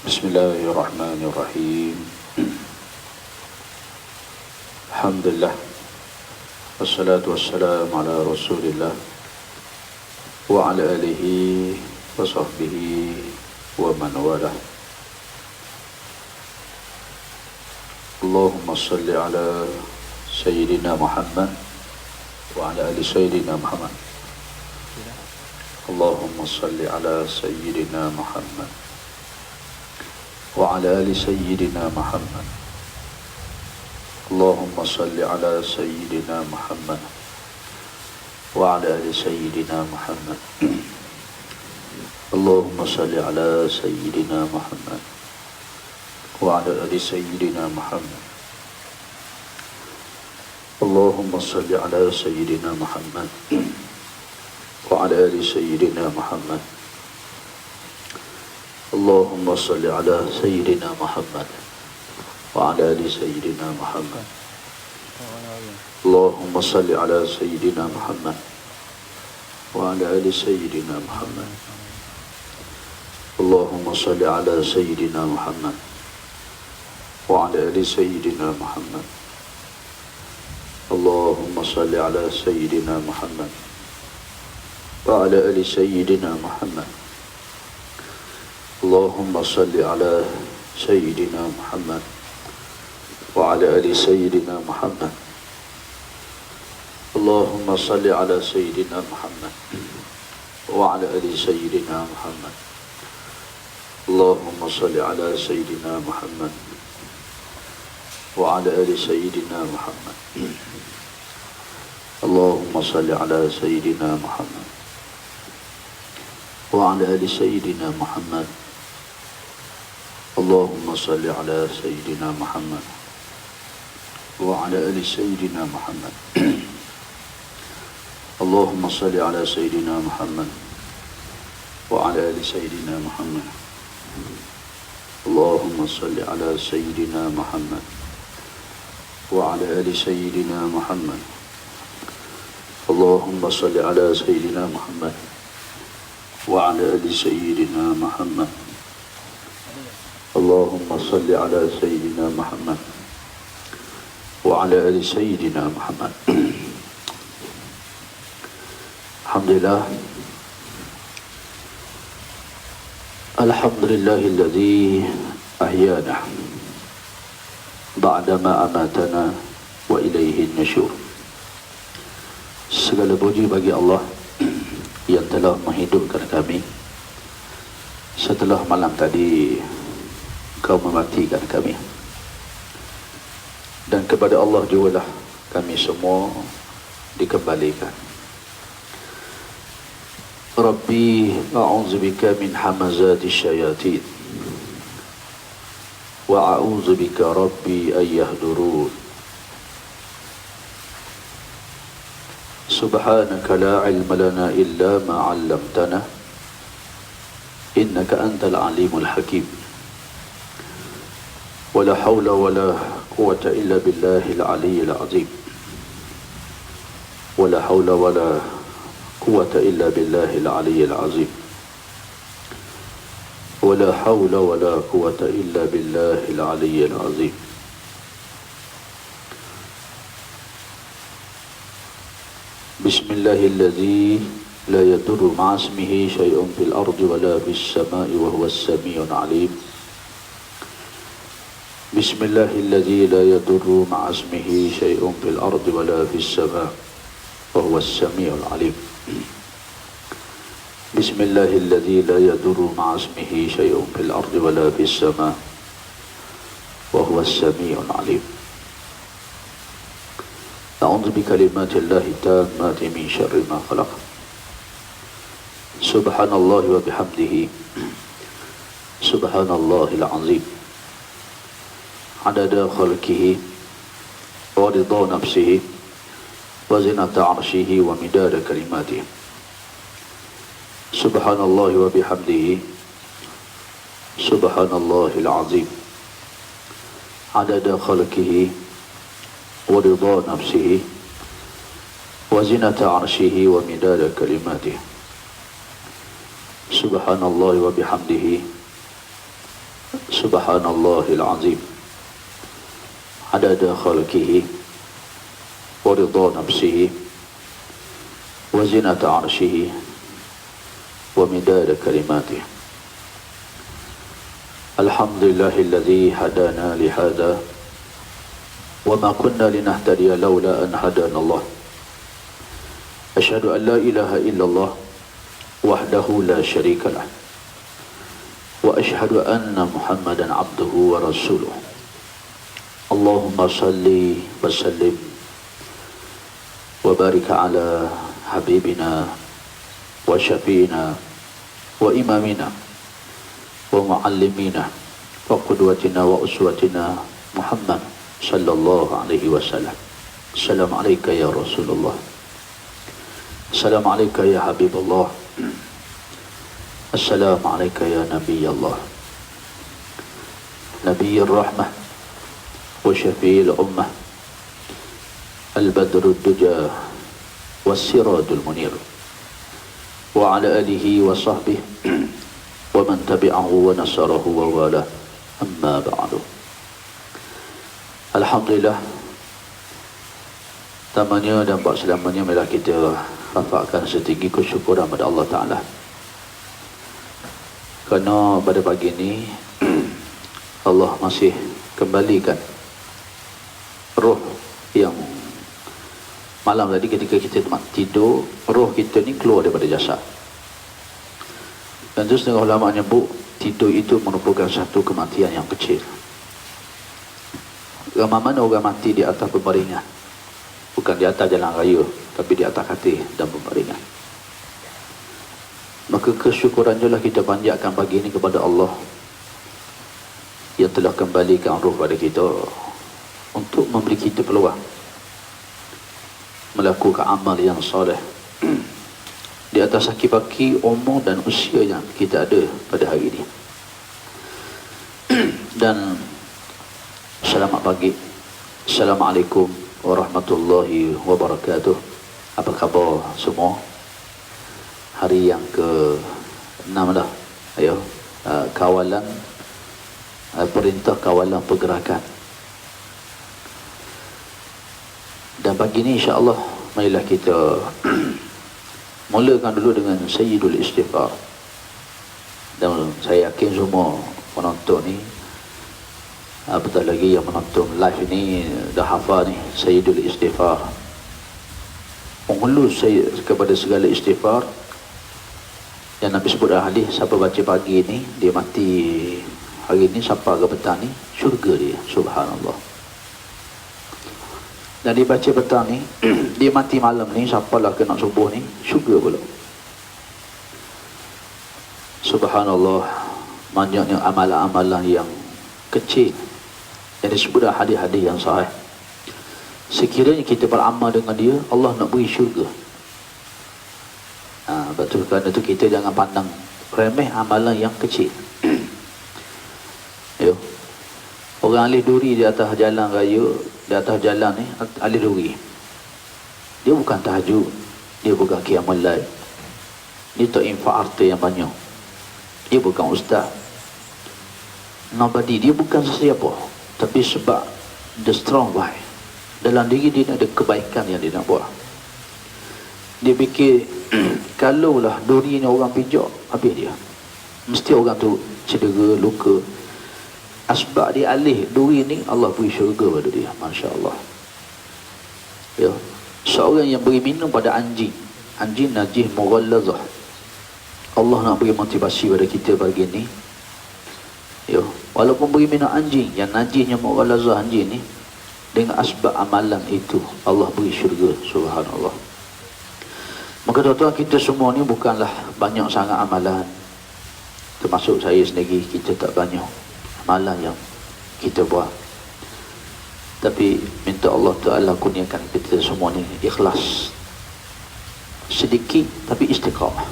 Bismillahirrahmanirrahim. Alhamdulillah. Wassalatu wassalamu ala Rasulillah wa ala alihi wa sahbihi wa man walah. Allahumma salli ala Sayyidina Muhammad wa ala ali Sayyidina Muhammad. Allahumma salli ala Sayyidina Muhammad wa ala ali Sayyidina Muhammad. Allahumma salli ala Sayyidina Muhammad wa ala ali Sayyidina Muhammad. Allahumma salli ala Sayyidina Muhammad wa ala ali Sayyidina Muhammad. Allahumma salli ala Sayyidina Muhammad wa ala ali Sayyidina Muhammad. Allahumma salli ala Sayyidina Muhammad wa ala ali Sayyidina Muhammad. Allahumma salli ala Sayyidina Muhammad wa ala ali Sayyidina Muhammad. Allahumma salli ala Sayyidina Muhammad wa ala ali Sayyidina Muhammad. Allahumma salli ala Sayyidina Muhammad wa ala ali Sayyidina Muhammad. Allahumma salli ala Sayyidina Muhammad wa ala ali Sayyidina Muhammad. Allahumma salli ala Sayyidina Muhammad wa ala ali Sayyidina Muhammad. Allahumma salli ala Sayyidina Muhammad wa ala ali Sayyidina Muhammad. Allahumma salli ala Sayyidina Muhammad wa ala ali Sayyidina Muhammad. Allahumma salli ala Sayyidina Muhammad wa ala ali Sayyidina Muhammad. Allahumma salli ala Sayyidina Muhammad wa ala ali Sayyidina Muhammad. Allahumma salli ala Sayyidina Muhammad wa ala ali Sayyidina Muhammad. Allahumma salli ala Sayyidina Muhammad wa ala ali Sayyidina Muhammad. Allahumma salli ala Sayyidina Muhammad wa ala ali Sayyidina Muhammad. Alhamdulillah. Alhamdulillahilladzi ahyana ba'dama amatana wa ilaihin nusyur. Segala puji bagi Allah yang telah menghidupkan kami setelah malam tadi Kau mematikan kami, dan kepada Allah jugalah kami semua dikembalikan. Rabbi a'udzubika min hamazati syayatin wa a'udzubika Rabbi ayyahdurun. Subhanaka la ilma lana illa ma 'allamtana innaka antal alimul hakim. ولا حول ولا قوة إلا بالله العلي العظيم. ولا حول ولا قوة إلا بالله العلي العظيم. ولا حول ولا قوة إلا بالله العلي العظيم. بسم الله الذي لا يضر مع اسمه شيء في الأرض ولا في السماء وهو السميع العليم. بسم الله الذي لا يضر مع اسمه شيء في الأرض ولا في السماء وهو السميع العليم. بسم الله الذي لا يضر مع اسمه شيء في الأرض ولا في السماء وهو السميع العليم. أعوذ بكلمات الله التامات من شر ما خلق. سبحان الله وبحمده سبحان الله العظيم. عدد خلقه ورضا نفسه وزنة عرشه ومداد كلماته. سبحان الله وبحمده سبحان الله العظيم. عدد خلقه ورضا نفسه وزنة عرشه ومداد كلماته. سبحان الله وبحمده Subhanallahil azim adada khalqihi wa ridha nafsihi wa zinata arshihi wa midada kalimatihi. Alhamdulillahilladzi hadana lihada wa ma kunna linahtadiya laula an hadana Allah. Asyhadu an la ilaha illallah wahdahu la syarika lah wa asyhadu anna Muhammadan abduhu wa rasuluh. Allahumma salli wa sallim wa barik ala habibina wa syafiina wa imamina wa muallimina wa qudwatina wa uswatina Muhammad sallallahu alaihi wasallam. Assalamu alayka ya Rasulullah. Assalamu alayka ya Habibullah. Assalamu alayka ya Nabi Allah. Nabi Rahmah wa Syafi'il Ummah, Al-Badrul Duja wa Siradul Munir, wa ala alihi wa sahbihi wa man tabi'ahu wa nasarahu wa wala, amma ba'du. Alhamdulillah, tamanya dan buat selamanya marilah kita rafakkan setinggi kesyukuran kepada Allah Ta'ala, kerana pada pagi ini Allah masih kembalikan roh yang malam tadi ketika kita tidur, roh kita ni keluar daripada jasad. Dan tu setengah ulama nyebut tidur itu merupakan satu kematian yang kecil. Ramai mana orang mati di atas pembaringan, bukan di atas jalan raya, tapi di atas katil dan pembaringan. Maka kesyukuran jelah kita panjatkan pagi ini kepada Allah yang telah kembalikan roh pada kita untuk memberi kita peluang melakukan amal yang soleh di atas kaki umur dan usia yang kita ada pada hari ini. Dan selamat pagi. Assalamualaikum warahmatullahi wabarakatuh. Apa khabar semua? Hari yang ke-6 dah. Ayo, kawalan perintah kawalan pergerakan. Dan pagi ni insya-Allah marilah kita mulakan dulu dengan Sayyidul Istighfar. Dan saya yakin semua penonton ni, apatah lagi yang menonton live ini dah hafal ni Sayyidul Istighfar. Menghulus saya kepada segala istighfar yang Nabi sebut dalam hadis, siapa baca pagi ni dia mati hari ni sampai ke petang ni syurga dia. Subhanallah. Dan dia baca petang ni dia mati malam ni sampailah ke nak subuh ni syurga pula. Subhanallah, banyaknya amalan-amalan yang kecil yang disebut dalam hadis-hadis yang sahih. Sekiranya kita beramal dengan dia, Allah nak beri syurga. Betul, kerana tu kita jangan pandang remeh amalan yang kecil. Yo. Orang alih duri di atas jalan raya, di atas jalan ni alih duri. Dia bukan tahajud, dia bukan qiyamul lail. Dia tak infak harta yang banyak. Dia bukan ustaz. Nobody, dia bukan sesiapa. Tapi sebab the strong why, dalam diri dia ada kebaikan yang dia nak buat. Dia fikir kalaulah duri ni orang pijak, habis dia. Mesti orang tu cedera, luka. Asbab dia alih duri ni, Allah beri syurga pada dia. Masya Allah. Ya. Seorang yang beri minum pada anjing, anjing najis mughallazah, Allah nak beri motivasi pada kita pagi ni. Ya. Walaupun beri minum anjing yang najisnya mughallazah anjing ni, dengan asbab amalan itu Allah beri syurga. Subhanallah. Maka tuan-tuan, kita semua ni bukanlah banyak sangat amalan. Termasuk saya sendiri, kita tak banyak amalan yang kita buat. Tapi minta Allah Ta'ala kurniakan kita semua ni ikhlas. Sedikit tapi istiqamah.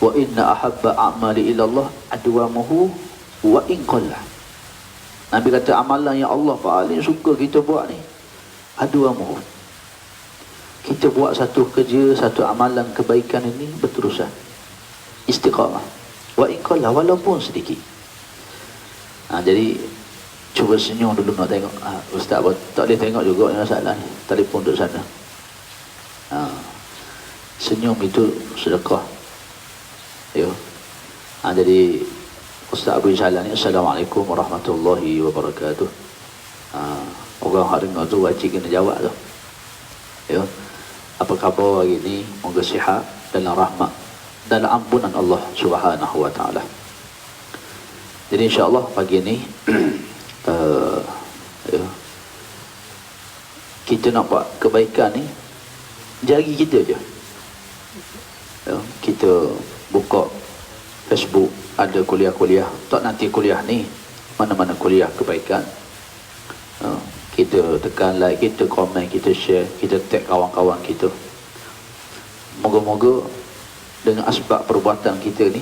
Wa inna ahabba a'mali ilallah adwamuhu wa in qalla. Nabi kata amalan yang Allah paling suka kita buat ni adwamuhu. Kita buat satu kerja, satu amalan kebaikan ini berterusan, istiqamah. Wa in qalla, walaupun sedikit. Jadi cuba senyum dulu nak tengok. Ustaz tak boleh tengok juga ni masalah ni. Telefon duduk sana. Senyum itu sedekah. Ya. Jadi Ustaz Abu Jalan ni, Assalamualaikum warahmatullahi wabarakatuh. Orang yang dengar tu wajib kena jawab tu. Ya. Apa khabar hari ni? Moga sihat dalam rahmat dan ampunan Allah Subhanahu wa taala. Jadi insya-Allah pagi ni ya, kita nak buat kebaikan ni jari kita je. Ya, kita buka Facebook, ada kuliah-kuliah. Tak nanti kuliah ni, mana-mana kuliah kebaikan. Kita tekan like, kita komen, kita share, kita tag kawan-kawan kita. Moga-moga dengan asbab perbuatan kita ni,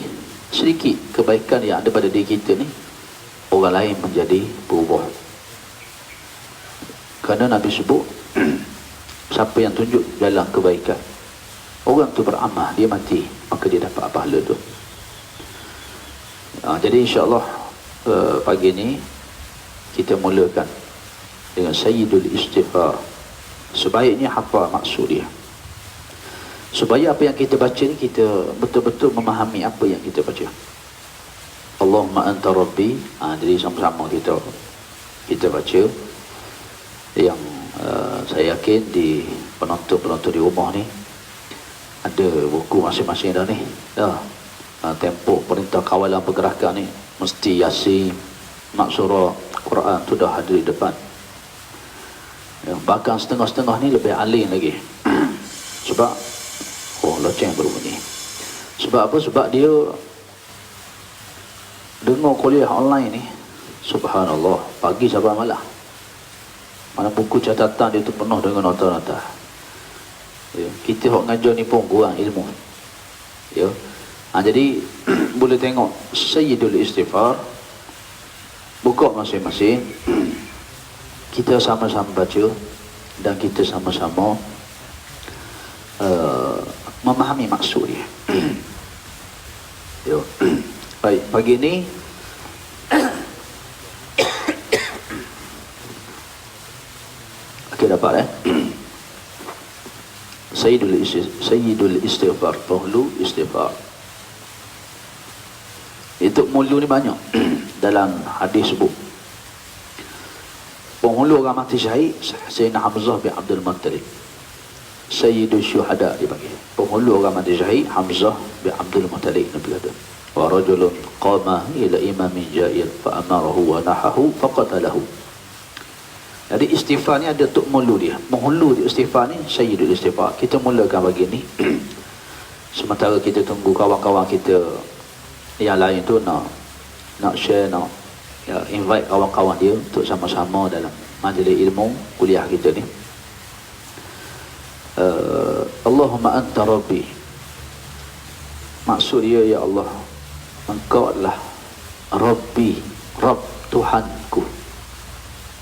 sedikit kebaikan yang ada pada diri kita ni, orang lain menjadi berubah. Kerana Nabi sebut, siapa yang tunjuk jalan kebaikan, orang tu beramal, dia mati, maka dia dapat pahala tu. Jadi insya-Allah pagi ni kita mulakan dengan Sayyidul Istighfar. Sebaiknya hafal maksud dia, supaya apa yang kita baca ni kita betul-betul memahami apa yang kita baca. Allahumma anta rabbi. Jadi sama-sama kita baca. Yang saya yakin di penonton-penonton di rumah ni ada buku masing-masing dah ni. Tempoh perintah kawalan pergerakan ni mesti Yasin, Mak Surah, Quran tu dah ada di depan. Bahkan setengah-setengah ni lebih alim lagi. Sebab loceng berbunyi. Sebab apa? Sebab dia dengar kuliah online ni, subhanallah, pagi sampai malam. Mana buku catatan dia tu penuh dengan nota-nota. Ya, kita hok ngajar ni pun kurang ilmu. Ya. Jadi boleh tengok Sayyidul Istighfar, buka masing-masing, kita sama-sama baca dan kita sama-sama memahami maksud dia. Yo. Baik, pagi ni okey dapat Sayyidul Istighfar, Tahlu Istighfar. Itu mulu ni banyak dalam hadis sebut. Penghulu orang mati syahid Sayyidina Hamzah bin Abdul Muttalib, Sayyidul Syuhada dipanggil. Penghulu orang mati syahid Hamzah bin Abdul Muttalib, Nabi kata, wa rajulun qama ila imamin ja'ir fa amarahu wa nahahu faqatalahu. Jadi istighfar ni ada tok mulu dia. Penghulu di istighfar ni Sayyidul Istighfar. Kita mulakan pagi ni. Sementara kita tunggu kawan-kawan kita yang lain tu nak share, nak invite kawan-kawan dia untuk sama-sama dalam majlis ilmu kuliah kita ni. Allahumma anta rabbi. Maksud dia, ya Allah, engkau adalah Rabbi, Rabb, Tuhanku.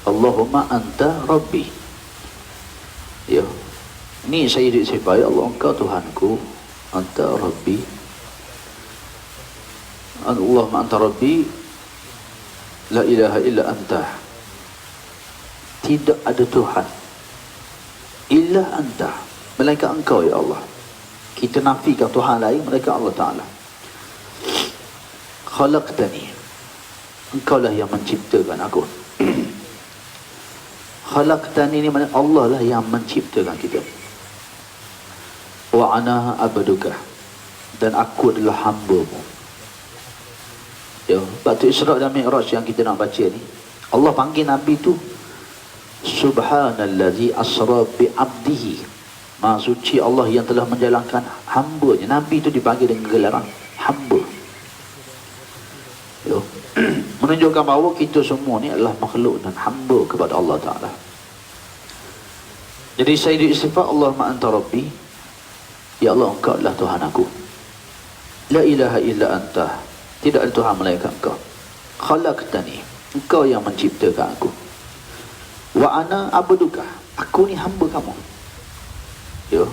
Allahumma anta rabbi. Ya, ni saya disifat, ya Allah, engkau Tuhanku, anta rabbi. Allahumma anta rabbi, la ilaha illa anta. Tidak ada Tuhan illa anta, melainkan engkau, ya Allah. Kita nafikan Tuhan lain, melainkan Allah Ta'ala. Khalaqtani, engkau lah yang menciptakan aku. Khalaqtani ni maknanya Allah lah yang menciptakan kita. Wa ana abduka, dan aku adalah hamba-Mu. Ya, waktu Isra dan Mi'raj yang kita nak baca ni, Allah panggil Nabi tu Subhanallazi asra bi abdihi. Maha suci Allah yang telah menjalankan hamba-Nya. Nabi tu dipanggil dengan gelaran hamba. Ya. Menunjukkan bahawa kita semua ni adalah makhluk dan hamba kepada Allah Ta'ala. Jadi Sayyidul Istighfar, Allahumma anta rabbi, ya Allah, engkau adalah Tuhan aku. La ilaha illa anta, tidak ada Tuhan melainkan engkau. Khalaqtani, engkau yang menciptakan aku. Wa ana abduka, aku ni hamba kamu. Ya.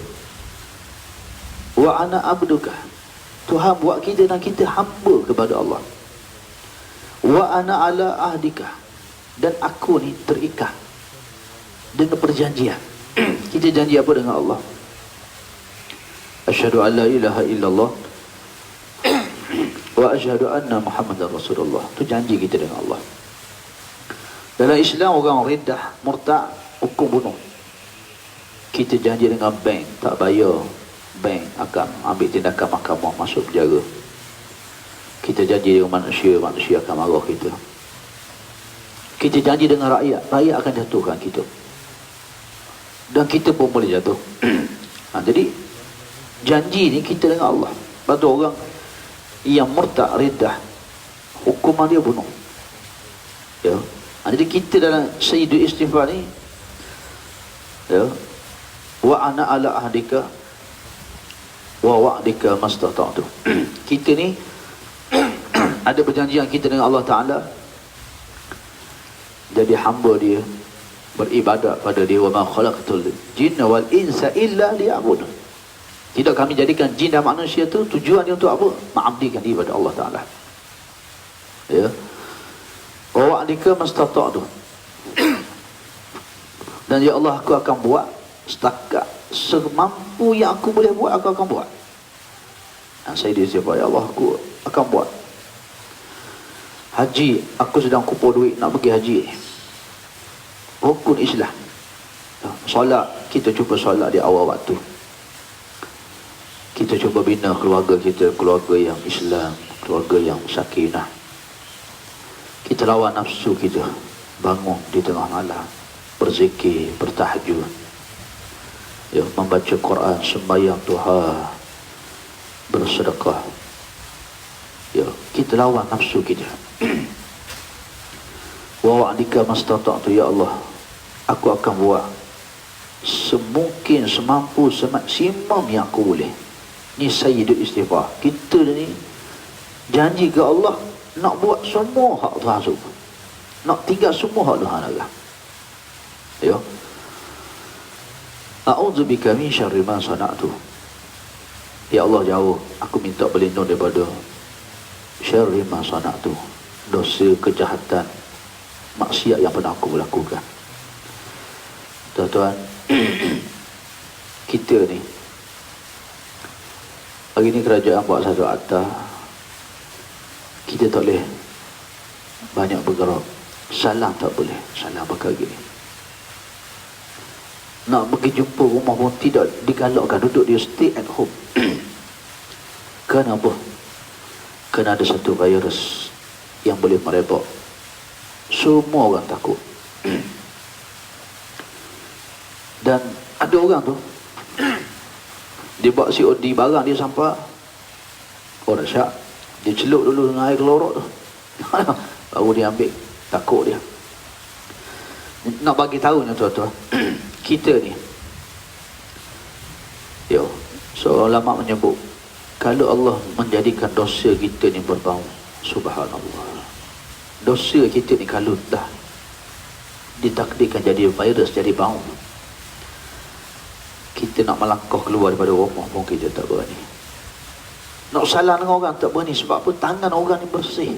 Wa ana abduka, Tuhan buat kita dan kita hamba kepada Allah. Wa ana ala ahdika, dan aku ni terikat dengan perjanjian. Kita janji apa dengan Allah? Asyhadu an la ilaha illallah wa asyhadu anna Muhammadar Rasulullah. Tu janji kita dengan Allah. Dalam Islam orang riddah, murtad, hukum bunuh. Kita janji dengan bank, tak bayar, bank akan ambil tindakan mahkamah, masuk penjara. Kita janji dengan manusia, manusia akan marah kita. Kita janji dengan rakyat, rakyat akan jatuhkan kita. Dan kita pun boleh jatuh. Jadi janji ni kita dengan Allah. Lepas tu orang yang murtad, riddah, hukuman dia bunuh. Ya. Jadi kita dalam Sayyidul Istighfar ni, ya, wa ana ala ahdika wa wa'dika mastata'tu. Kita ni ada perjanjian kita dengan Allah Ta'ala, jadi hamba dia, beribadat pada dia. Wa ma khalaqtul jinna wal insa illa liya'budun. Tidak kami jadikan jin dan manusia tu tujuan dia untuk apa? Mengabdikan diri pada Allah Ta'ala. Ya. Wa wa'dika mastata'tu. Dan ya Allah, aku akan buat setakat semampu yang aku boleh buat, aku akan buat. Saya dia siapa? Ya Allah, aku akan buat. Haji, aku sedang kumpul duit nak pergi haji. Rukun Islam. Solat, kita cuba solat di awal waktu. Kita cuba bina keluarga kita, keluarga yang Islam, keluarga yang sakinah. Kita lawan nafsu kita, bangun di tengah malam, berzikir, bertahajud, ya, membaca Quran, sembahyang duha, bersedekah. Ya, kita lawan nafsu kita. Wa wa'dika mastata'tu, ya Allah, aku akan buat semungkin, semampu, semaksimum yang aku boleh. Ni Sayyidul Istighfar. Kita ni janji ke Allah nak buat semua hak Tuhan suruh, nak tinggal semua hak Tuhan larang. Ya. A'udzubika min syarri ma sana'tu. Ya Allah, jauh aku minta berlindung daripada syarri ma sana'tu, dosa, kejahatan, maksiat yang pernah aku lakukan. Tuan-tuan, kita ni hari ni kerajaan buat satu akta, kita tak boleh banyak bergerak. Salam tak boleh, salam pakai gini. Nak pergi jumpa rumah pun tidak, digalakkan duduk dia, stay at home. Kenapa? Kerana ada satu virus yang boleh merebak. Semua orang takut. Dan ada orang tu, dia buat COD barang dia sampai, oh dahsyat, dia celup dulu dengan air kelorok tu. Baru dia ambil, takut dia. Nak bagi tahu ni tuan-tuan, kita ni, yo, seorang ulama menyebut, kalau Allah menjadikan dosa kita ni berbau, subhanallah, dosa kita ni kalau dah ditakdirkan jadi virus, jadi bau, kita nak melangkah keluar daripada rumah pun kita tak berani. Nak salah dengan orang tak berani. Sebab apa? Tangan orang ni bersih,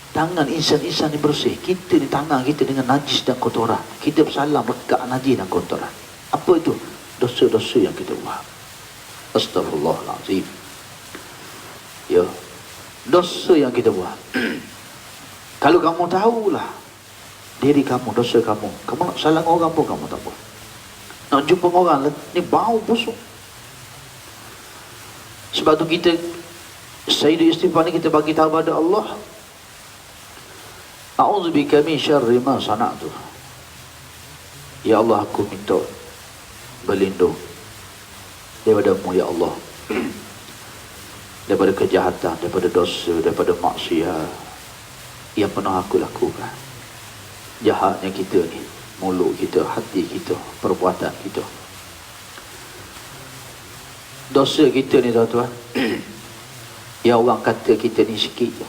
tangan insan-insan ni bersih. Kita ni tangan kita dengan najis dan kotoran, kita bersalam lekat najis dan kotoran. Apa itu? Dosa-dosa yang kita buat. Astaghfirullahalazim. Ya, dosa yang kita buat. Kalau kamu tahulah diri kamu, dosa kamu, kamu nak salah orang pun kamu tak buat. Nak jumpa orang ni bau busuk. Sebab tu kita Sayyidul Istighfar ni kita bagi tahu pada Allah, a'udzubika min syarri ma sana'tu. Ya Allah, aku minta berlindung daripada-Mu ya Allah, daripada kejahatan, daripada dosa, daripada maksiat yang pernah aku lakukan. Jahatnya kita ni, mulut kita, hati kita, perbuatan kita, dosa kita ni tuan-tuan. Ya, orang kata kita ni sikit je,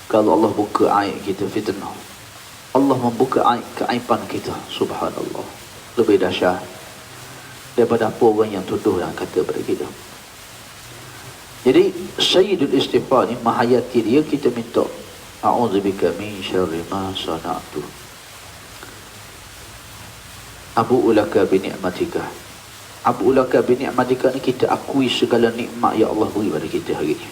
kalau Allah buka aib kita, fitnah. Allah membuka aib, keaiban kita, subhanallah, lebih dahsyat daripada apa orang yang tuduh dan kata pada kita. Jadi Sayyidul Istighfar ni mahayati dia, kita minta a'udzubika min syarri ma sana'tu, abu'u laka bi ni'matika. Abu'u laka bi ni'matika ni kita akui segala nikmat ya Allah beri pada kita hari ni.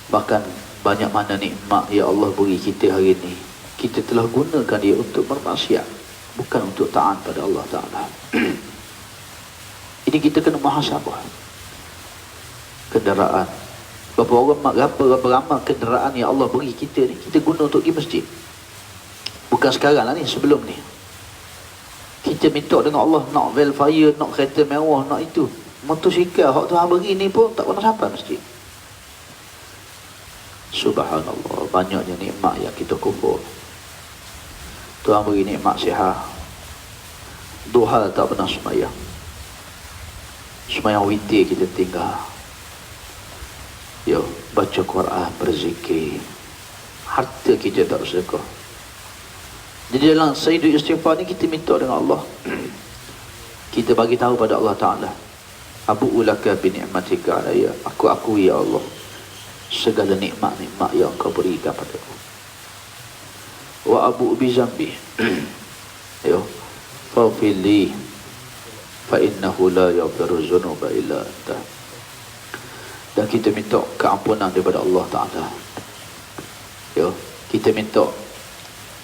Bahkan banyak mana nikmat ya Allah beri kita hari ni, kita telah gunakan dia untuk bermaksiat, bukan untuk taat pada Allah Ta'ala. Ini kita kena muhasabah. Kenderaan, berapa ramai kenderaan yang Allah beri kita ni, kita guna untuk pergi masjid. Bukan sekarang lah ni, sebelum ni kita minta dengan Allah nak Velfire, nak kereta mewah, nak itu. Motosikal hak Tuhan beri ni pun tak pernah sampai masjid. Subhanallah, banyaknya nikmat yang kita kufur. Tuhan beri nikmat sihat, duha tak pernah semayang, semayang witir kita tinggal. Ya, baca Quran, berzikir, harta kita tak sedekah. Jadi dalam Sayyidul Istighfar ni kita minta dengan Allah, kita bagi tahu pada Allah Ta'ala, abu'u laka bi ni'matika alayya, aku akui ya Allah segala nikmat-nikmat yang kau berikan padaku. Wa abu'u bi zambi, ya, faghfir li fa innahu la yaghfiru dzunuba illa anta. Dan kita minta keampunan daripada Allah Ta'ala. Ya, kita minta,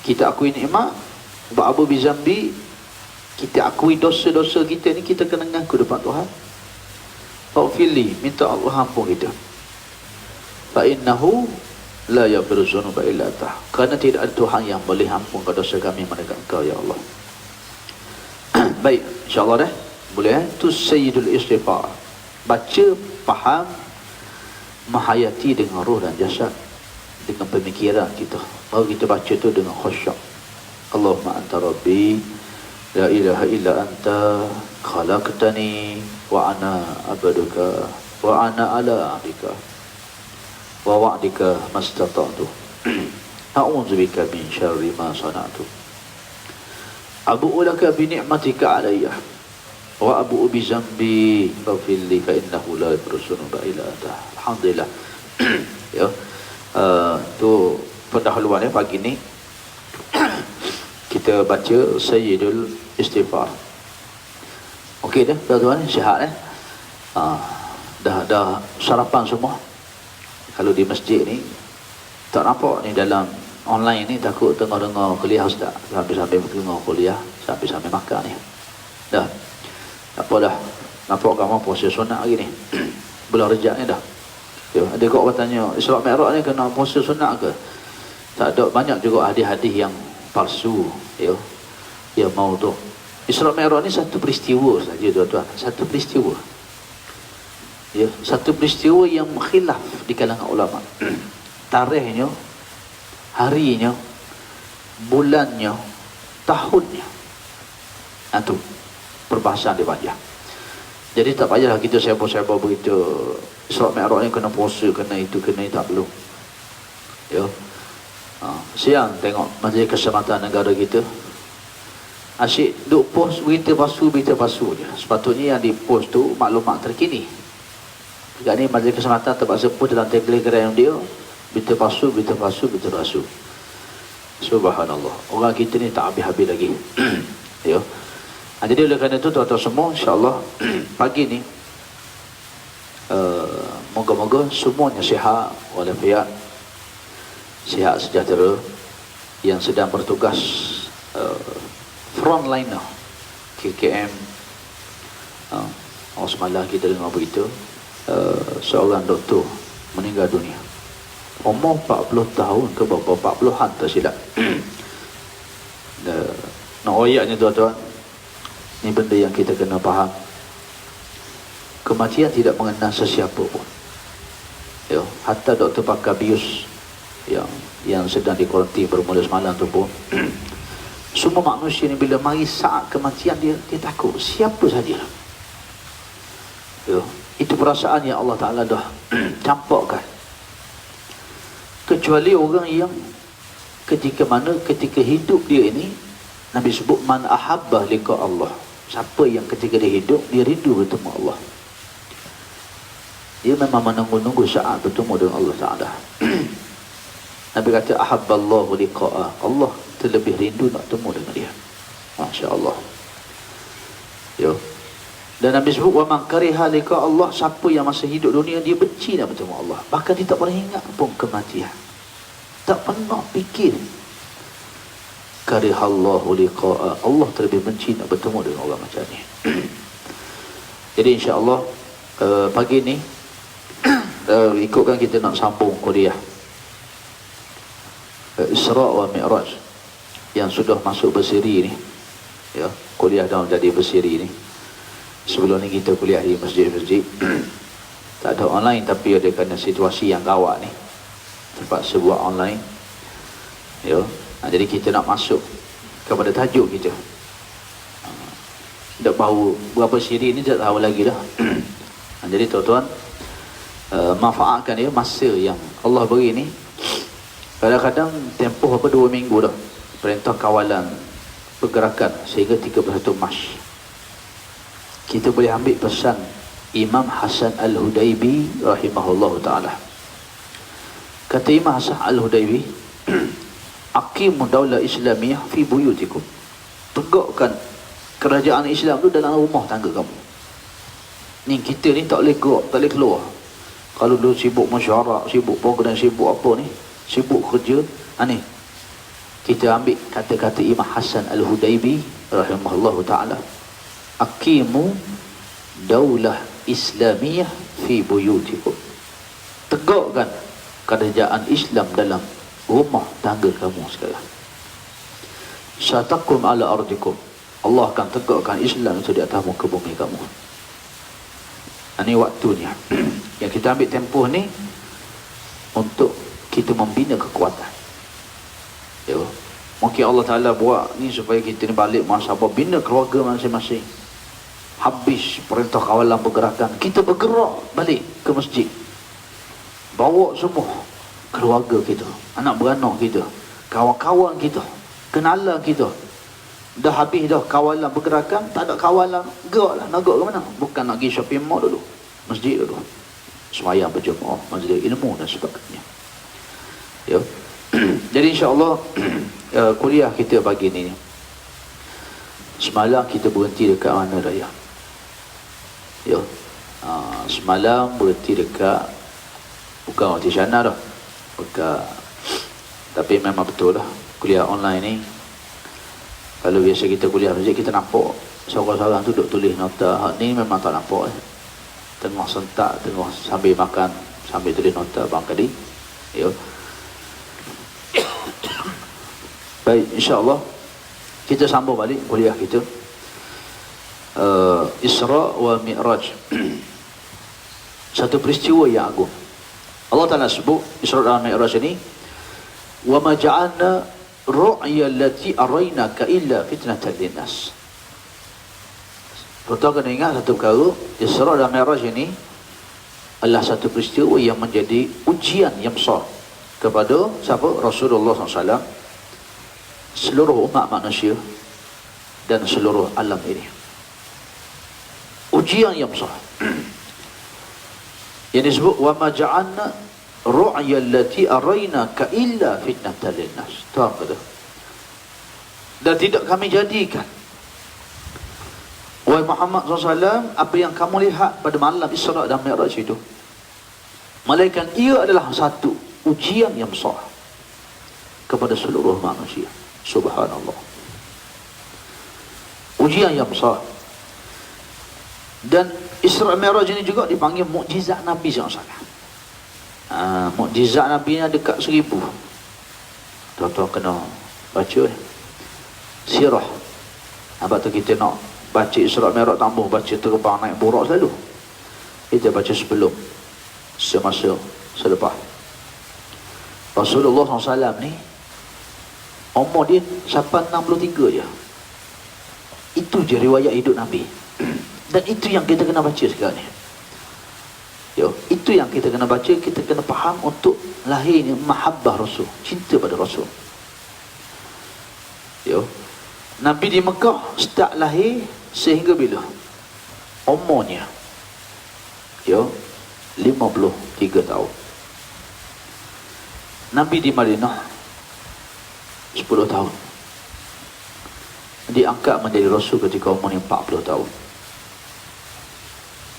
kita akui nikmat, ba'abu bizambi, kita akui dosa-dosa kita ni, kita kena ngaku depan Tuhan. Faghfirli, minta Allah ampun kita. Fa innahu la yaghfiru dzunuba illa anta. Kerana tidak ada Tuhan yang boleh ampun dosa kami melainkan Engkau ya Allah. Baik, insya-Allah dah. Boleh tu Sayyidul Istighfar. Baca, faham, menghayati dengan roh dan jasad, dengan pemikiran kita. Baru kita baca tu dengan khusyuk. Allahumma anta rabbi la ilaha illa anta khalaqtani wa ana abduka wa ana ala ahdika wa wa'dika mastata'tu a'udzubika min syarri ma sana'tu abu'u laka bi ni'matika alayya wa abu'u bi zambi faghfir li fa innahu la yaghfiru dzunuba illa anta. Alhamdulillah. Ya, tu pendahuluan ya pagi ni kita baca Sayyidul Istighfar. Okey dah tuan-tuan, sihat dah sarapan semua. Kalau di masjid ni tak nampak ni, dalam online ni takut tengah dengar kuliah ustaz, sambil-sambil tengok kuliah, sambil-sambil makan ni. Dah apa dah nampak kamu puasa sunat hari ni. Bulan Rejab ni dah. Ya, ada kau bertanya, Isra Mi'raj ni kena puasa sunat ke? Tak ada, banyak juga hadis-hadis yang palsu, ya. Yang mau tu. Isra Mi'raj ni satu peristiwa saja tuan-tuan, satu peristiwa. Ya, satu peristiwa yang khilaf di kalangan ulama. Tarikhnya, harinya, bulannya, tahunnya. Itu perbahasan dia panjang. Jadi tak payahlah kita sibuk-sibuk berita Isra Mi'raj ni kena puasa, kena itu, tak perlu. Ya. Siang tengok Majlis Keselamatan Negara kita asyik duk post berita palsu je. Sepatutnya yang di post tu maklumat terkini. Dekat ni Majlis Keselamatan terpaksa post dalam Telegram dia berita palsu. Subhanallah. Orang kita ni tak habis-habis lagi. Ya. Jadi oleh kerana itu tuan-tuan semua, insya-Allah pagi ni moga-moga semuanya sihat walafiat, sihat sejahtera, yang sedang bertugas frontliner KKM. Semalam kita dengar berita seorang doktor meninggal dunia, umur 40 tahun ke berapa, 40-an tak silap. Nak oyaknya tuan-tuan, ni benda yang kita kena faham. Kematian tidak mengenal sesiapa pun. Ya, hatta doktor pakar bius yang sedang dikuarantin bermula semalam tu pun semua manusia ni bila mari saat kematian dia takut siapa saja. Ya, itu perasaan yang Allah Ta'ala dah campakkan. Kecuali orang yang ketika hidup dia ini, Nabi sebut man ahabba liqa Allah. Siapa yang ketika dia hidup dia rindu bertemu Allah. Dia memang menunggu-nunggu saat bertemu dengan Allah Ta'ala. Nabi kata, ahabballahu liqa'a. Allah terlebih rindu nak temu dengan dia. Masya Allah. Yo. Dan Nabi sebut, wa man kariha liqa Allah, siapa yang masa hidup dunia dia benci nak bertemu Allah. Bahkan dia tak pernah ingat pun kematian. Tak pernah fikir. Karihallahu liqa'a. Allah terlebih benci nak bertemu dengan orang macam ni. Jadi insya-Allah pagi ni ikutkan kita nak sambung kuliah Isra wa Mi'raj yang sudah masuk berseri ni, ya, kuliah dah jadi berseri ni. Sebelum ni kita kuliah di masjid-masjid tak ada online, tapi ada kerana situasi yang gawat ni terpaksa buat online, ya. Jadi kita nak masuk kepada tajuk kita. Dah baru berapa siri ni tak tahu lagi dah. Jadi tuan-tuan, manfaatkan dia masa yang Allah beri ni. Kadang-kadang tempoh 2 minggu dah perintah kawalan pergerakan sehingga 31 Mac. Kita boleh ambil pesan Imam Hasan Al-Hudaybi rahimahullah ta'ala. Kata Imam Hasan Al-Hudaybi, aqimu daulah Islamiyah fi buyutikum. Tegakkan kerajaan Islam tu dalam rumah tangga kamu. Ni kita ni tak boleh gerak, tak boleh keluar. Kalau dulu sibuk mesyuarat, sibuk program, sibuk apa ni, sibuk kerja, ni kita ambil kata-kata Imam Hasan Al-Hudaybi rahimahullah ta'ala. Aqimu daulah Islamiyah fi buyutikum. Tegakkan kerajaan Islam dalam rumah tangga kamu sekarang. Syatakum ala ardikum. Allah akan tegakkan Islam itu di atas muka bumi kamu. Ini waktunya. Yang kita ambil tempoh ni untuk kita membina kekuatan. Ya. Mungkin Allah Ta'ala buat ni supaya kita ni balik muhasabah, bina keluarga masing-masing. Habis perintah kawalan pergerakan, kita bergerak balik ke masjid. Bawa semua keluarga kita, anak beranak kita, kawan-kawan kita, kenalan kita. Dah habis dah kawalan pergerakan, tak ada kawalan, geraklah. Nak gerak ke mana? Bukan nak pergi shopping mall dulu, masjid dulu, sembahyang berjemaah, majlis ilmu dan sebagainya. Ya. Jadi insya-Allah kuliah kita pagi ni, semalam kita berhenti dekat mana raya? Ya. Semalam berhenti dekat, bukan Wati Syana dah, bukan. Tapi memang betul lah kuliah online ni. Kalau biasa kita kuliah masjid, kita nampak seorang-seorang tu duduk tulis nota. Ni memang tak nampak. Tengah sentak, tengah sambil makan, sambil tulis nota barangkali. Ya. Baik, insya-Allah kita sambung balik kuliah kita. Isra wa Mi'raj. Satu peristiwa yang agung. Allah Ta'ala sebut Isra dan Mi'raj ini, wa ma ja'alna ru'ya allati araynaka illa fitnatan linnas. Tuan-tuan kena ingat satu perkara, Isra dan Mi'raj ini adalah satu peristiwa yang menjadi ujian yang besar kepada siapa? Rasulullah SAW, seluruh umat manusia dan seluruh alam ini. Ujian yang besar. Yang disebut wa ma ja'alna ru'ya allati araynaka illa fitnatan linnas. Tuan kata, dan tidak kami jadikan, wahai Muhammad SAW, apa yang kamu lihat pada malam Isra dan Mi'raj itu, melainkan ia adalah satu ujian yang besar kepada seluruh manusia. Subhanallah. Ujian yang besar. Dan Isra Mi'raj ini juga dipanggil mukjizat Nabi SAW. Mukjizat Nabi ni dekat 1000. Tuan-tuan kena baca sirah. Sebab tu kita nak baca Isra Mi'raj, tambah baca terbang naik burak selalu. Kita baca sebelum, semasa, selepas. Rasulullah SAW ni umur dia sampai 63 je. Itu je riwayat hidup Nabi. Dan itu yang kita kena baca sekarang ni. Yo, itu yang kita kena baca, kita kena faham untuk lahirnya mahabbah Rasul, cinta pada Rasul. Yo, Nabi di Mekah start lahir sehingga bila? Umurnya, yo, 53 tahun. Nabi di Madinah 10 tahun. Diangkat menjadi Rasul ketika umur 40 tahun.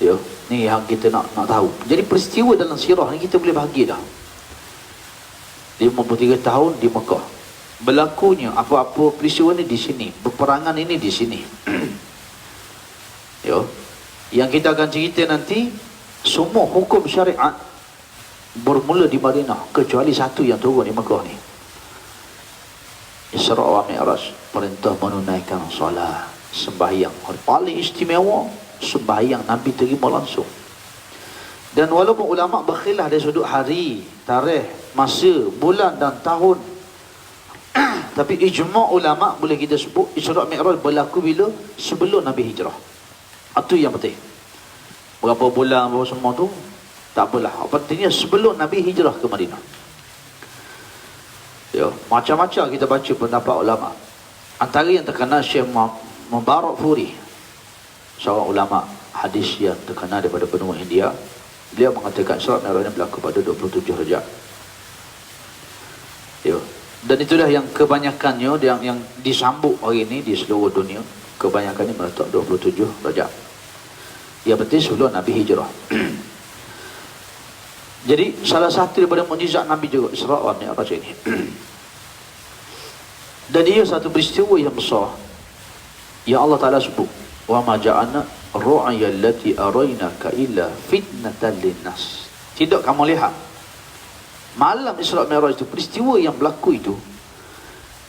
Ya, ni yang kita nak tahu. Jadi peristiwa dalam sirah ni kita boleh bahagi dah. 53 tahun di Mekah. Berlakunya apa-apa peristiwa ni di sini, peperangan ini di sini. Ya. Yang kita akan cerita nanti, semua hukum syariat bermula di Madinah kecuali satu yang turun di Mekah ni. Isra wa Mi'raj, perintah menunaikan solat, sembahyang. Paling istimewa sembahyang Nabi terima langsung. Dan walaupun ulama berkhilaf dari sudut hari, tarikh, masa, bulan dan tahun, tapi ijma' ulama boleh kita sebut Isra Mi'raj berlaku bila? Sebelum Nabi hijrah. Itu yang penting. Berapa bulan, berapa semua tu tak apalah. Pentingnya sebelum Nabi hijrah ke Madinah. Ya, macam-macam kita baca pendapat ulama. Antara yang terkenal Syekh Mubarak Furi, seorang ulama hadis yang terkenal daripada benua India. Beliau mengatakan Isra Mi'raj ini berlaku pada 27 Rajab. Ya. Dan itulah yang kebanyakannya yang disambut hari ini di seluruh dunia. Kebanyakannya meletak 27 Rajab. Yang penting sebelum Nabi hijrah. Jadi salah satu daripada mukjizat Nabi juga Isra wa Mi'raj ini. Dan ia satu peristiwa yang besar yang Allah Ta'ala sebut, wa ma ja'alna ru'ya allati araynaka illa fitnatan linnas. Tidak kamu lihat malam Isra Mi'raj itu, peristiwa yang berlaku itu,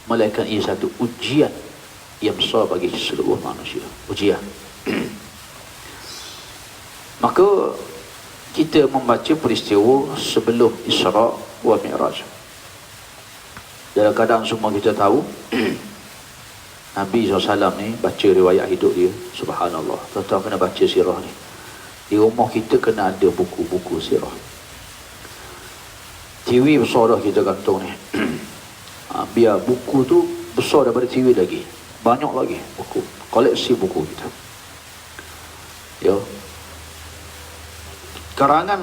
melainkan ia satu ujian yang besar bagi seluruh manusia. Ujian. Maka kita membaca peristiwa sebelum Isra wa Mi'raj. Dalam keadaan semua kita tahu Nabi SAW ni baca riwayat hidup dia. Subhanallah, tuan-tuan kena baca sirah ni. Di rumah kita kena ada buku-buku sirah. TV besar dah kita gantung ni. Biar buku tu besar daripada TV lagi, banyak lagi buku, koleksi buku kita. Ya, karangan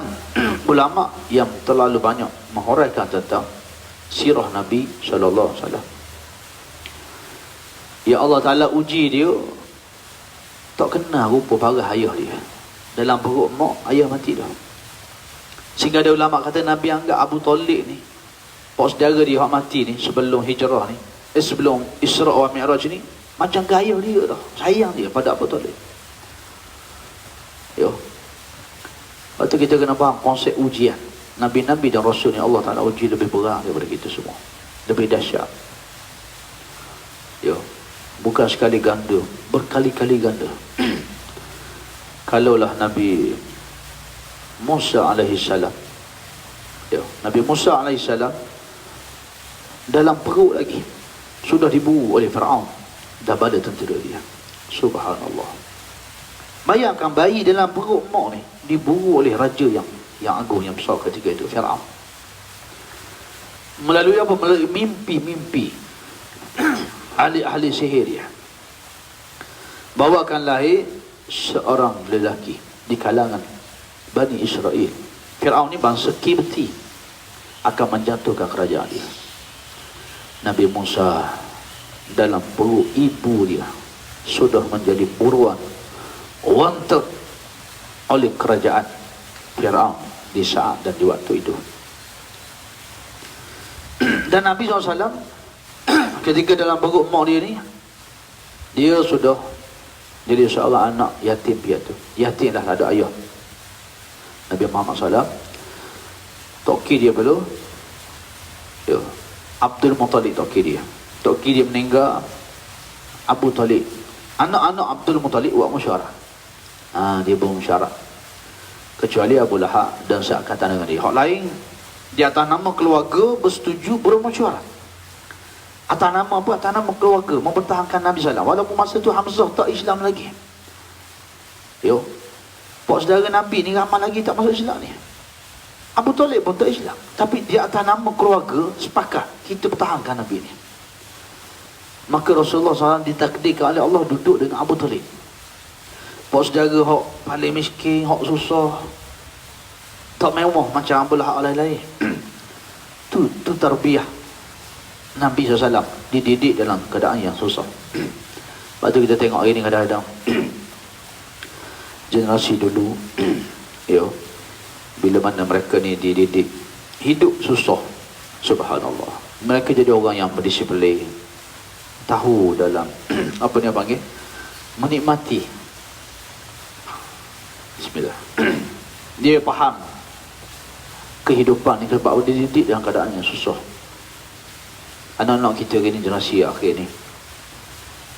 ulama yang terlalu banyak menghuraikan tentang sirah Nabi sallallahu alaihi wasallam. Ya Allah Ta'ala uji dia, tak kenal rupa parah ayah dia. Dalam perut mak, ayah mati dah. Sehingga ada ulama kata Nabi anggap Abu Talib ni, pak saudara dia yang mati ni sebelum hijrah ni, sebelum Isra wa Mi'raj ni, macam gaya dia dah. Sayang dia pada Abu Talib. Ya. Lepas tu kita kena faham konsep ujian. Nabi-Nabi dan Rasul ni Allah Ta'ala uji lebih berat daripada kita semua. Lebih dahsyat. Ya. Bukan sekali ganda, berkali-kali ganda. Kalaulah Nabi Musa alaihi salam, ya, Nabi Musa alaihi salam dalam perut lagi sudah diburu oleh Firaun dan bala tentera dia. Subhanallah. Bayangkan bayi dalam perut mak ni diburu oleh raja yang agung, yang besar ketika itu, Firaun. Melalui apa? Melalui mimpi-mimpi ahli-ahli sihir dia. Bawakan lahir seorang lelaki di kalangan Bani Israel. Firaun ni bangsa Kibti, akan menjatuhkan kerajaan dia. Nabi Musa dalam perut ibu dia sudah menjadi buruan, wanted oleh kerajaan Firaun di saat dan di waktu itu. Dan Nabi SAW ketika dalam perut mak dia ni, dia sudah jadi seorang anak yatim piatu. Yatim dah, tak ada ayah. Nabi Muhammad SAW toki dia perlu, ya, Abdul Muttalib toki dia. Toki dia meninggal, Abu Talib, anak-anak Abdul Muttalib buat musyawarah. Dia bermusyawarah. Kecuali Abu Lahab dan seangkatan dengan dia. Hak lain di atas nama keluarga bersetuju bermusyawarah. Atas nama apa? Atas nama keluarga mempertahankan Nabi SAW. Walaupun masa tu Hamzah tak Islam lagi. Yo, pak saudara Nabi ni ramai lagi tak masuk Islam ni. Abu Talib pun tak Islam. Tapi di atas nama keluarga sepakat kita pertahankan Nabi ni. Maka Rasulullah SAW ditakdirkan oleh Allah duduk dengan Abu Talib. Pak saudara hok paling miskin, hok susah, Tak mewah macam belah lain-lain. tu tarbiyah Nabi SAW, dididik dalam keadaan yang susah. Lepas tu kita tengok hari ni kadang-kadang generasi dulu yo, bila mana mereka ni dididik hidup susah, subhanallah, mereka jadi orang yang berdisiplin, tahu dalam apa ni panggil, menikmati. Bismillah. Dia faham kehidupan ni sebab dia dididik dalam keadaan yang susah. Anak-anak kita ni, generasi akhir ni,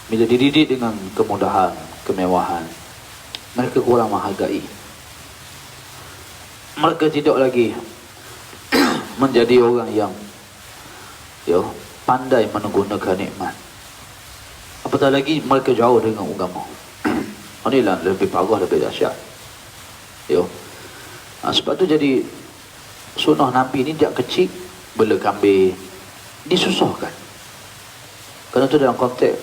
bila dididik dengan kemudahan, kemewahan, mereka kurang menghargai. Mereka tidak lagi menjadi orang yang pandai menggunakan nikmat. Apatah lagi mereka jauh dengan agama. Inilah lebih parah, lebih dahsyat. Sebab tu jadi sunnah Nabi ni dia kecil bela kambing disusahkan. Kerana tu dalam konteks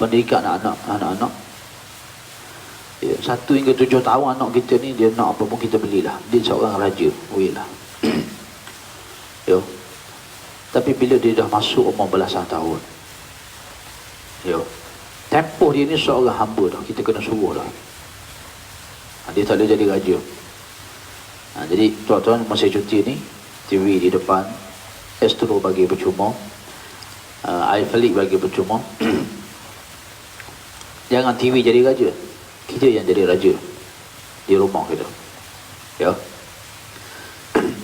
pendidikan anak-anak, 1 hingga 7 tahun anak kita ni dia nak apa pun kita belilah. Dia seorang raja, lah. Tapi bila dia dah masuk umur belasan tahun, tempoh dia ni seorang hamba dah, kita kena suruh dah. Dia tak boleh jadi raja. Jadi tuan-tuan masa cuti ni, TV di depan, Astro bagi percuma, iFlix bagi percuma. Jangan TV jadi raja, kita yang jadi raja di rumah kita.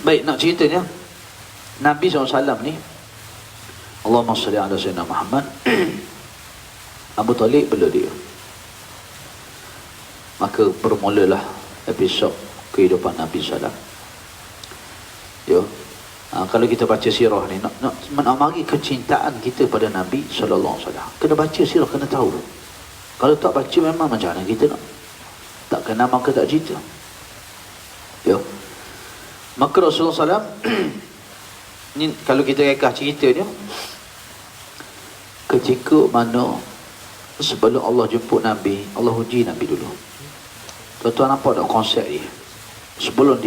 Baik, nak ceritanya Nabi SAW ni, Allahumma salli ala sayyidina Muhammad, Abu Talib bela dia. Maka bermulalah episod kehidupan Nabi SAW. Kalau kita baca sirah ni, nak mari kecintaan kita pada Nabi SAW, kena baca sirah, kena tahu. Kalau tak baca memang macam mana kita nak, tak kenal maka tak cerita. Maka Rasulullah SAW ni, kalau kita rekah cerita dia, ketika mana sebelum Allah jemput Nabi, Allah uji Nabi dulu. Tuan-tuan nampak tak konsep dia? Sebelum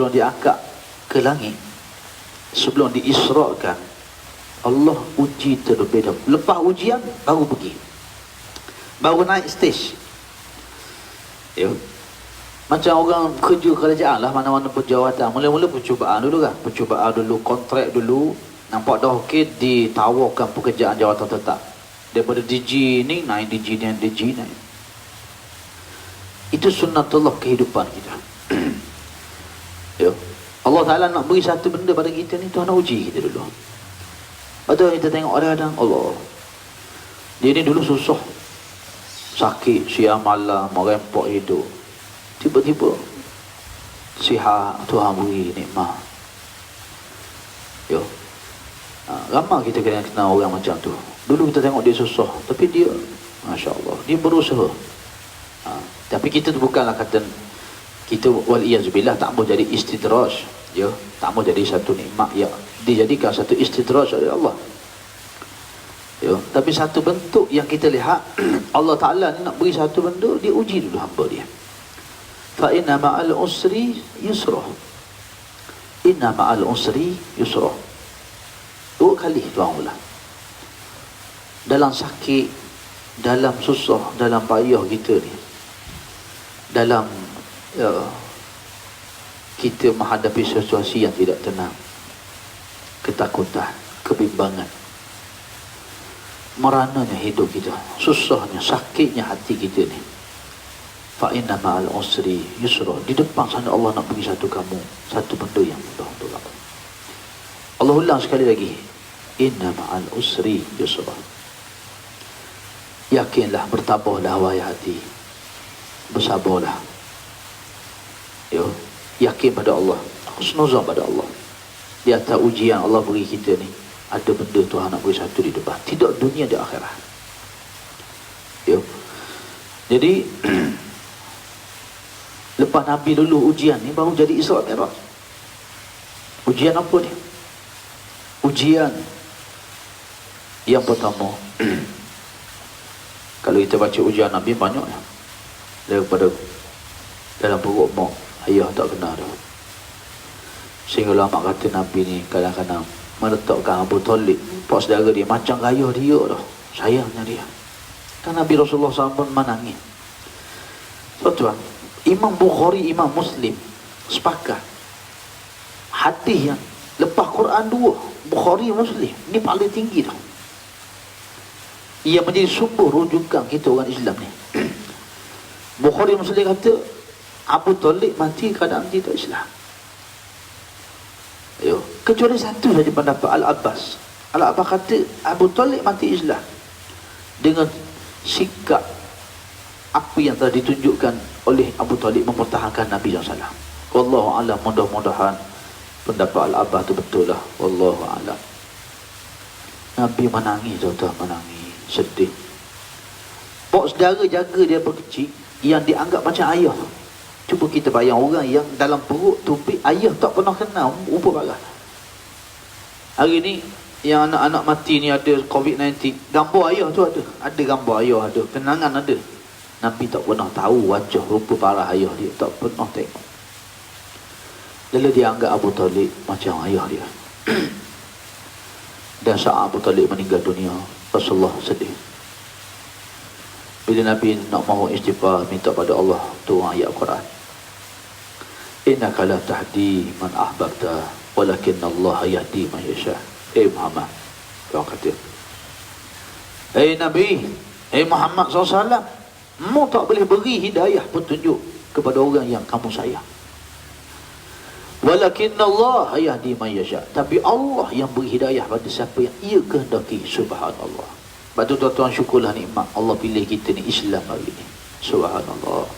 diangkat ke langit, sebelum diisrakan, Allah uji terlebih dahulu. Lepas ujian baru pergi, baru naik stage. Macam orang kerja kerajaan lah, mana-mana perjawatan, mula-mula percubaan dulu kan, percubaan dulu, kontrak dulu. Nampak dah okey, ditawarkan pekerjaan jawatan tetap. Daripada DG ni naik DG ni, DG naik. Itu sunnatullah kehidupan kita. Allah Ta'ala nak beri satu benda pada kita ni, Tuhan nak uji kita dulu. Betul, kita tengok kadang-kadang Allah, dia ni dulu susah, sakit siang malam, merempak hidup, tiba-tiba sihat, Tuhan beri nikmat. Ramai kita kenal orang macam tu. Dulu kita tengok dia susah, tapi dia, Masya Allah, dia berusaha. Tapi kita tu bukanlah kata kita wal-iyazubillah tak mau jadi istidraj, tak mau jadi satu nikmat yang dijadikan satu istidraj oleh Allah. Tapi satu bentuk yang kita lihat Allah Ta'ala ni nak beri satu benda, dia uji dulu hamba dia. Fa inna ma'al usri yusra, inna ma'al usri yusra. 2 kali Tuhan ulang. Dalam sakit, dalam susah, dalam payah kita ni, dalam kita menghadapi situasi yang tidak tenang, ketakutan, kebimbangan, merananya hidup kita, susahnya, sakitnya hati kita ni, fa inna ma'al usri yusra. Di depan sana Allah nak bagi satu benda yang mudah untuk kamu. Allah ulang sekali lagi, inna ma'al usri yusra. Yakinlah, bertabahlah wahai hati, bersabarlah. Yakin pada Allah, husnuzan pada Allah. Di atas ujian Allah beri kita ni, ada benda Tuhan nak beri satu di depan, tidak dunia di akhirat. Jadi lepas Nabi dulu ujian ni, baru jadi Isra Mi'raj. Ujian apa ni? Ujian yang pertama, kalau kita baca ujian Nabi banyak ya, daripada dalam perut mak ayah tak kena dah. Sehingga ulama kata Nabi ni kadang-kadang meletakkan Abu Talib, pak saudara dia, macam ayah dia dah, sayangnya dia. Kan Nabi Rasulullah SAW menangis. So tuan, Imam Bukhari, Imam Muslim sepakat hadis yang lepas Quran dua, Bukhari Muslim ni paling tinggi dah. Ia menjadi sumber rujukan kita orang Islam ni. Bukhari Muslim kata Abu Talib mati keadaan tidak Islam. Ayo, kecuali satu saja pendapat Al-Abbas. Al-Abbas kata Abu Talib mati Islam dengan sikap apa yang telah ditunjukkan oleh Abu Talib mempertahankan Nabi SAW. Wallahu a'lam, mudah-mudahan pendapat Al-Abbas itu betul lah. Wallahu a'lam. Nabi menangis, tuan-tuan, menangis, sedih. Pak saudara jaga dia berkecil yang dianggap macam ayah. Cuba kita bayang orang yang dalam perut tumpik ayah tak pernah kenal, rupa parah. Hari ni yang anak-anak mati ni ada COVID-19, gambar ayah tu ada gambar ayah, ada kenangan, ada. Nabi tak pernah tahu wajah rupa parah ayah dia, tak pernah tengok. Lalu dia anggap Abu Talib macam ayah dia. Dan saat Abu Talib meninggal dunia, Rasulullah sedih. Bila Nabi nak mahu istighfar, minta pada Allah turun ayat Quran. Innaka la tahdi man ahbabta walakin Allah yahdi man yasha. Muhammad, kau kata, Nabi, Muhammad SAW, mu tak boleh beri hidayah petunjuk kepada orang yang kamu sayang. Walakin Allah yahdi man yasha. Tapi Allah yang beri hidayah pada siapa yang ia kehendaki. Subhanallah. Sebab tu tuan-tuan, syukurlah nikmat Allah pilih kita ni Islam hari ni. Subhanallah.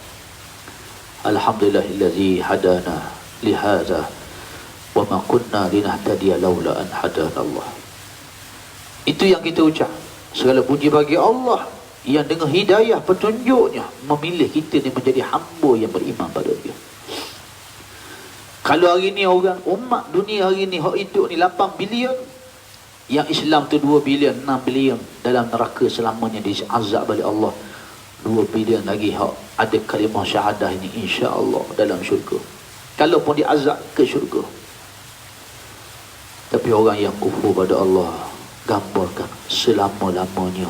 Alhamdulillahillazi hadana lihadza wa ma kunna linahtadiya laula an hadana Allah. Itu yang kita ucap. Segala puji bagi Allah yang dengan hidayah petunjuknya memilih kita ni menjadi hamba yang beriman pada dia. Kalau hari ni orang umat dunia hari ni hak hidup ni 8 bilion, yang Islam tu 2 bilion, 6 bilion dalam neraka selamanya diazab oleh Allah. 2 bilion lagi hak ada kalimah syahadah ini insya-Allah dalam syurga. Kalaupun diazab ke syurga. Tapi orang yang kufur pada Allah, gambarkan selama-lamanya,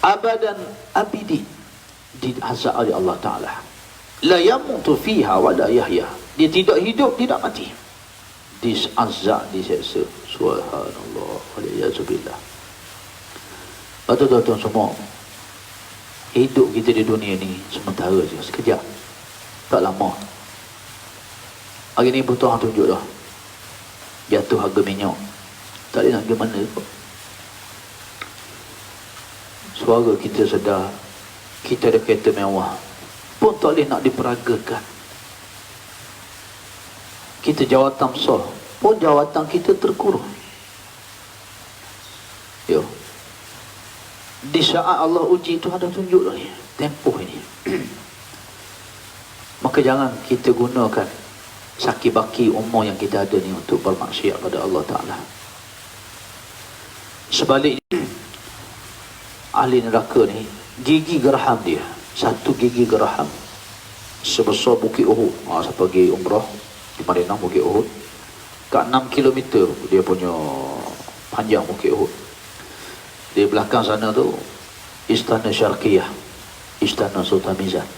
abadan abidin, diazab oleh Allah Ta'ala. La yamutu fiha wa la yahya. Dia tidak hidup, tidak mati. Disazab, diseksa. Subhanallah waliyazubillah. Tuan-tuan semua, hidup kita di dunia ni sementara je, sekejap, tak lama. Hari ni pun Tuhan tunjuk dah, jatuh harga minyak, tak boleh nak pergi mana pun. Suara kita sedar, kita ada kereta mewah pun tak boleh nak diperagakan. Kita jawatan besar pun jawatan kita terkurung. Yo, di saat Allah uji, Tuhan dah tunjuk dah ni tempoh ini. Maka jangan kita gunakan saki baki umur yang kita ada ni untuk bermaksiat pada Allah Ta'ala. Sebaliknya, ahli neraka ni, gigi geraham dia, satu gigi geraham sebesar Bukit Uhud. Siapa pergi umrah di Madinah, Bukit Uhud, kat 6 km dia punya panjang Bukit Uhud. Di belakang sana tu Istana Syarqiyah, Istana Sultan Mizan.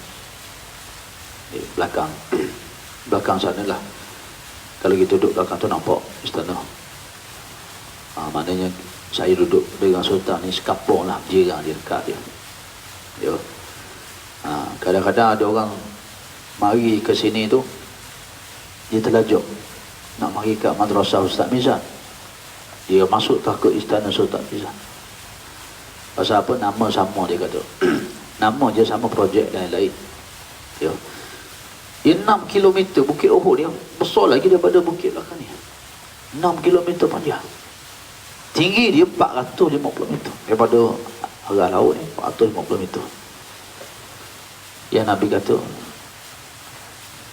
Di belakang sana lah. Kalau kita duduk belakang tu nampak istana. Maknanya saya duduk dengan Sultan ni sekapung lah, jirang dia, dekat dia. Yo. Kadang-kadang ada orang mari ke sini tu, dia terlajuk nak mari kat Madrasah Ustaz Mizan. Dia masuk tak ke Istana Sultan Mizan. Pasal apa? Nama sama dia kata. Nama je sama, projek dan lain-lain. Ya. Dia 6 km Bukit Uhud dia besar lagi daripada bukit belakang ni. 6 km panjang. Tinggi dia 450 meter daripada arah laut ni, 450 meter. Yang Nabi kata,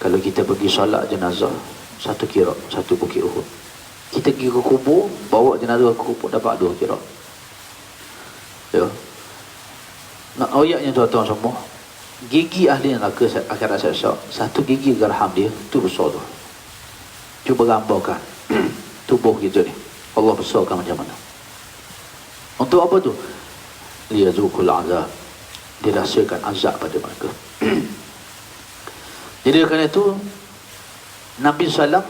kalau kita pergi solat jenazah, satu kira, satu Bukit Uhud. Kita pergi ke kubur, bawa jenazah ke kubur, dapat 2 kira. Ya. Nak ayatnya tuan-tuan semua, Gigi ahli neraka akhirat esok, satu gigi geraham dia tu besar tu. Cuba gambarkan tubuh kita ni, Allah besarkan macam mana. Untuk apa tu? Liyazuqul azab, dirasakan azab pada mereka. Jadi kerana itu Nabi SAW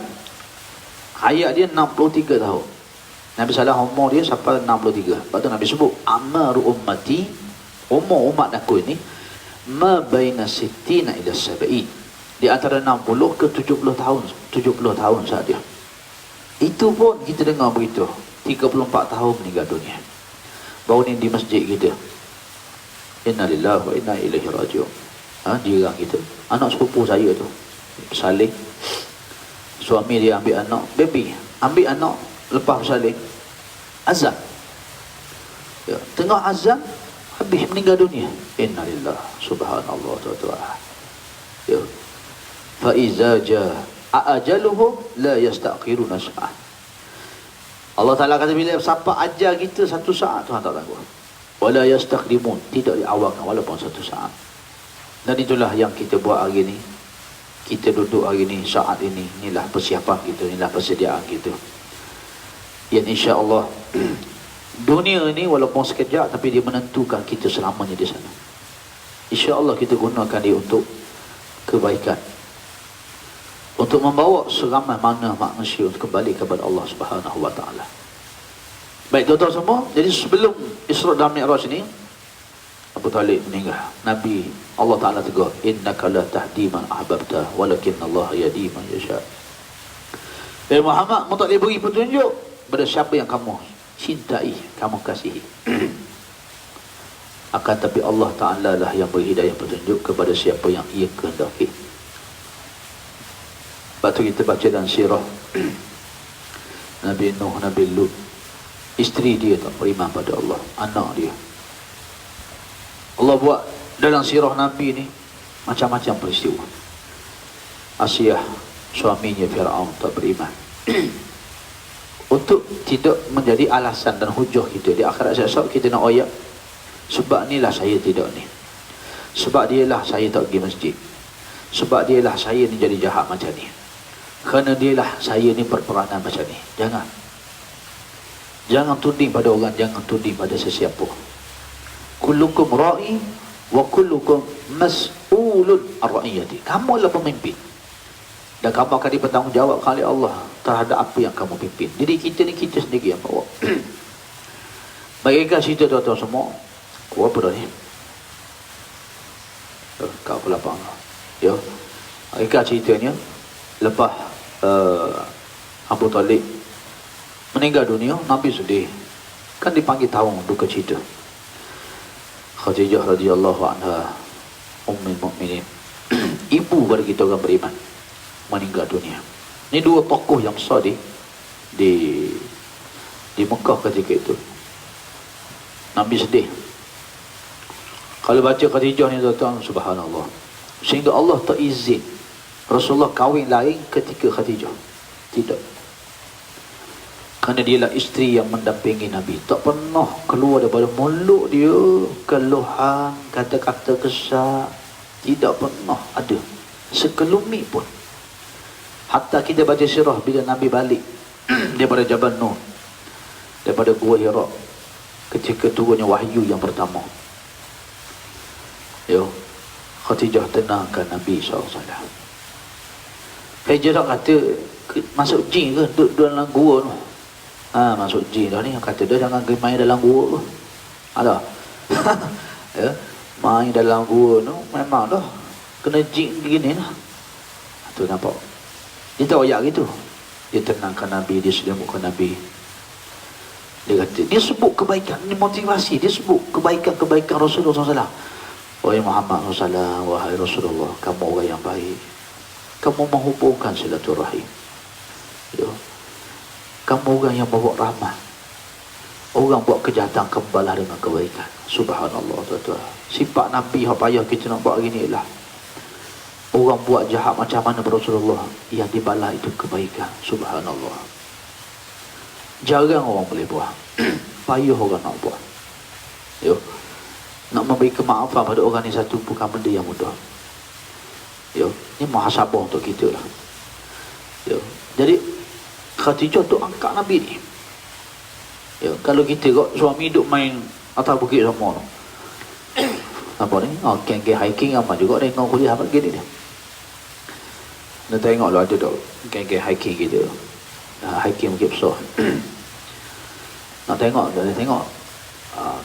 hayat dia 63 tahun. Nabi SAW umur dia sampai 63. Lepas tu Nabi sebut amaru ummati, umur umat aku ini ma baina sittina ila sab'in, di antara 60 ke 70 tahun. 70 tahun sahaja. Itu pun kita dengar berita 34 tahun meninggal dunia. Baru ni di masjid kita, inna lillahi wa inna ilaihi raji'un. Jiran kita, anak sepupu saya tu bersalin, suami dia ambil anak, baby ambil anak, lepas bersalin azan, ya, tengah azan habis meninggal dunia. Inna lillahi, subhanallah ta'ala. Ya, fa iza jaa ajaluhum la yastaqiruna sa'ah. Allah Ta'ala kata bila sampai ajar kita satu saat, Tuhan tak tangguh. Wala yastaqdimun, tidak diawalkan walaupun satu saat. Dan itulah yang kita buat hari ni. Kita duduk hari ni, saat ini, inilah persiapan kita, inilah persediaan kita. Yang insya-Allah dunia ini walaupun sekejap, tapi dia menentukan kita selamanya di sana. Insya-Allah kita gunakan dia untuk kebaikan, untuk membawa seramai mana manusia untuk kembali kepada Allah Subhanahu wa taala. Baik tuan-tuan semua, jadi sebelum Isra dan Mi'raj ini Abu Talib meninggal. Nabi Allah Taala tegur, innaka la tahdi man ahbabta walakinna Allah yahdi man yasha. Muhammad, kamu tak boleh beri petunjuk pada siapa yang kamu cintai, kamu kasihi. Akan tapi Allah Ta'ala lah yang beri hidayah petunjuk kepada siapa yang ia kehendaki. Lepas tu kita baca dalam sirah Nabi Nuh, Nabi Lut, isteri dia tak beriman pada Allah, anak dia. Allah buat dalam sirah Nabi ni macam-macam peristiwa. Asiyah, suaminya Fir'aun tak beriman. Untuk tidak menjadi alasan dan hujah kita di akhirat esok, kita nak ayat sebab inilah saya tidak ni, sebab dialah saya tak pergi masjid, sebab dialah saya ni jadi jahat macam ni, kerana dialah saya ni berperanan macam ni. Jangan tuding pada orang, jangan tuding pada sesiapa. Kullukum ra'i wa kullukum mas'ulun ar-ra'iyati. Kamu adalah pemimpin dan kamu akan dipertanggungjawab oleh Allah terhadap apa yang kamu pimpin. Jadi kita ni, kita sendiri yang bawa. Bagaikan cerita tuan-tuan semua. Apa dah ni? Kau pelapang. Ya. Bagaikan ceritanya, lepas Abu Talib meninggal dunia, Nabi sedih. Kan dipanggil tahun duka cita. Khadijah radhiyallahu anha, ummul mukminin, ibu pada kita orang beriman, meninggal dunia. Ini dua tokoh yang besar di Mekah ketika itu. Nabi sedih. Kalau baca Khadijah ni tuan-tuan, subhanallah, sehingga Allah tak izin Rasulullah kahwin lain ketika Khadijah. Tidak. Kerana dialah isteri yang mendampingi Nabi. Tak pernah keluar daripada mulut dia keluhan, kata-kata kesal. Tidak pernah ada sekelumit pun. Hatta kita baca sirah bila Nabi balik daripada Jabal Nur, daripada Gua Hira, ketika turunnya wahyu yang pertama. Yo, Khadijah tenangkan Nabi SAW. Khadijah kata, masuk jin ke duduk dalam gua tu? Masuk jin dah ni. Kata dia jangan main dalam gua tu. Ada. Ya, main dalam gua tu memang dah kena jin begini lah. Tu nampak. Dia tahu ayat gitu. Dia tenangkan Nabi, dia selimutkan Nabi. Dia kata, dia sebut kebaikan, ini motivasi. Dia sebut kebaikan-kebaikan Rasulullah SAW. Wahai Muhammad SAW, wahai Rasulullah, kamu orang yang baik. Kamu menghubungkan silaturahim. Ya. Kamu orang yang bawa rahmat. Orang buat kejahatan kembalah dengan kebaikan. Subhanallah. Sifat Nabi yang payah kita nak buat gini lah. Orang buat jahat macam mana Rasulullah, yang dibalas itu kebaikan. Subhanallah. Jarang orang boleh buat. Payah orang nak buat. Yo. Nak memberi kemaafan pada orang ni satu bukan benda yang mudah. Ya, ini muhasabah untuk kita lah. Ya, jadi Khadijah tu angkat Nabi ni. Ya, kalau kita kok suami duk main atas bukit sama tu. Apa ni? Oh, geng-geng hiking apa juga tengok kuliah apa gini dia. Nak tengok lah ada tak geng-geng hiking gitu. Hiking Bukit Besar. Nak tengok, dah tengok.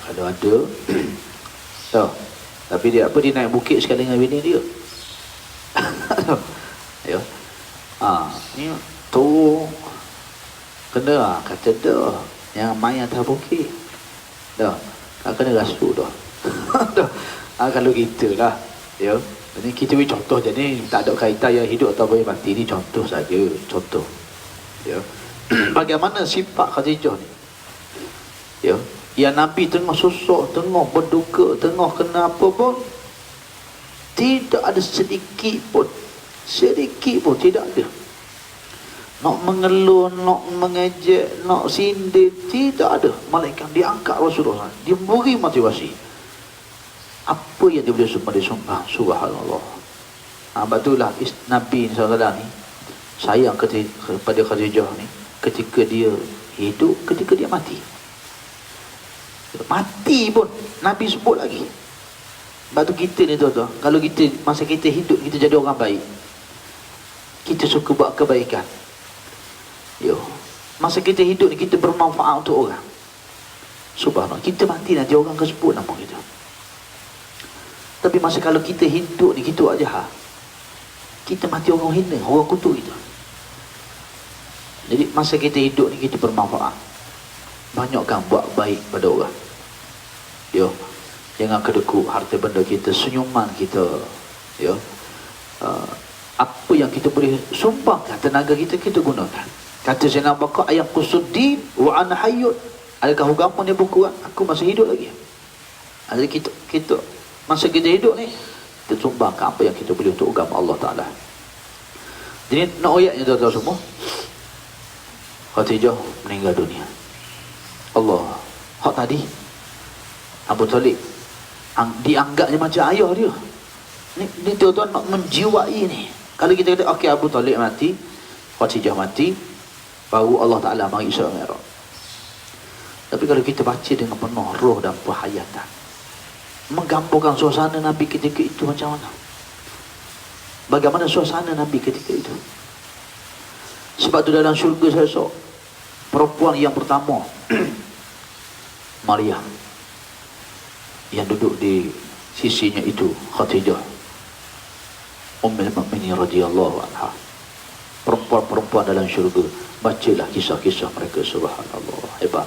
Kalau ada tahu. Tapi dia apa, dia naik bukit sekali dengan bini dia. Ya. Ni tu kena kata dah yang main atas bukit. Dah. Tak kena rasuk dah. Dah. Kalau kita lah, ya. Ini kita beri contoh je ni, tak ada kaitan yang hidup atau boleh mati, ni contoh saja, contoh. Ya. Bagaimana sifat Khadijah ni? Ya. Yang Nabi tengah susuk, tengah berduka, tengah kena apa pun, tidak ada sedikit pun tidak ada. Nak mengeluh, nak mengejek, nak sindir, tidak ada. Malaikat diangkat Rasulullah, dia beri motivasi. Apa yang dia boleh sumpah, subhanallah. Betulah Nabi SAW ni sayang kepada Khadijah ni ketika dia hidup, ketika dia mati. Mati pun Nabi sebut lagi. Sebab tu kita ni tuan-tuan, kalau kita masa kita hidup kita jadi orang baik, kita suka buat kebaikan. Yo, masa kita hidup ni kita bermanfaat untuk orang. Subhanallah, kita mati nanti orang akan sebut nama kita. Tapi masa kalau kita hidup ni kita buat jahat, kita mati orang hina, orang kutuk kita. Jadi masa kita hidup ni kita bermanfaat. Banyakkan buat baik pada orang. Yo, jangan kedekut harta benda kita, senyuman kita. Yo, apa yang kita boleh sumpahkan tenaga kita, kita gunakan. Kata Zainal Bakar, ayam kusuddin wa ana hayyun. Adakah agama ni berkurang? Aku masih hidup lagi. Jadi kita masa kita hidup ni, kita sumbangkan apa yang kita boleh untuk agama Allah Ta'ala. Jadi nak ayatnya tuan-tuan semua, Khadijah meninggal dunia. Allah, hak tadi Abu Talib dianggapnya macam ayah dia. Ni tuan-tuan nak menjiwai ni. Kalau kita kata okey, Abu Talib mati, Khadijah mati, baru Allah Ta'ala bagi Isra Mi'raj. Tapi kalau kita baca dengan penuh roh dan perhayatan, menggambarkan suasana Nabi ketika itu macam mana, bagaimana suasana Nabi ketika itu. Sebab tu dalam syurga esok, perempuan yang pertama Maryam, yang duduk di sisinya itu Khadijah Ummul Mukminin radhiyallahu anha. Perempuan-perempuan dalam syurga, bacalah kisah-kisah mereka. Subhanallah, hebat.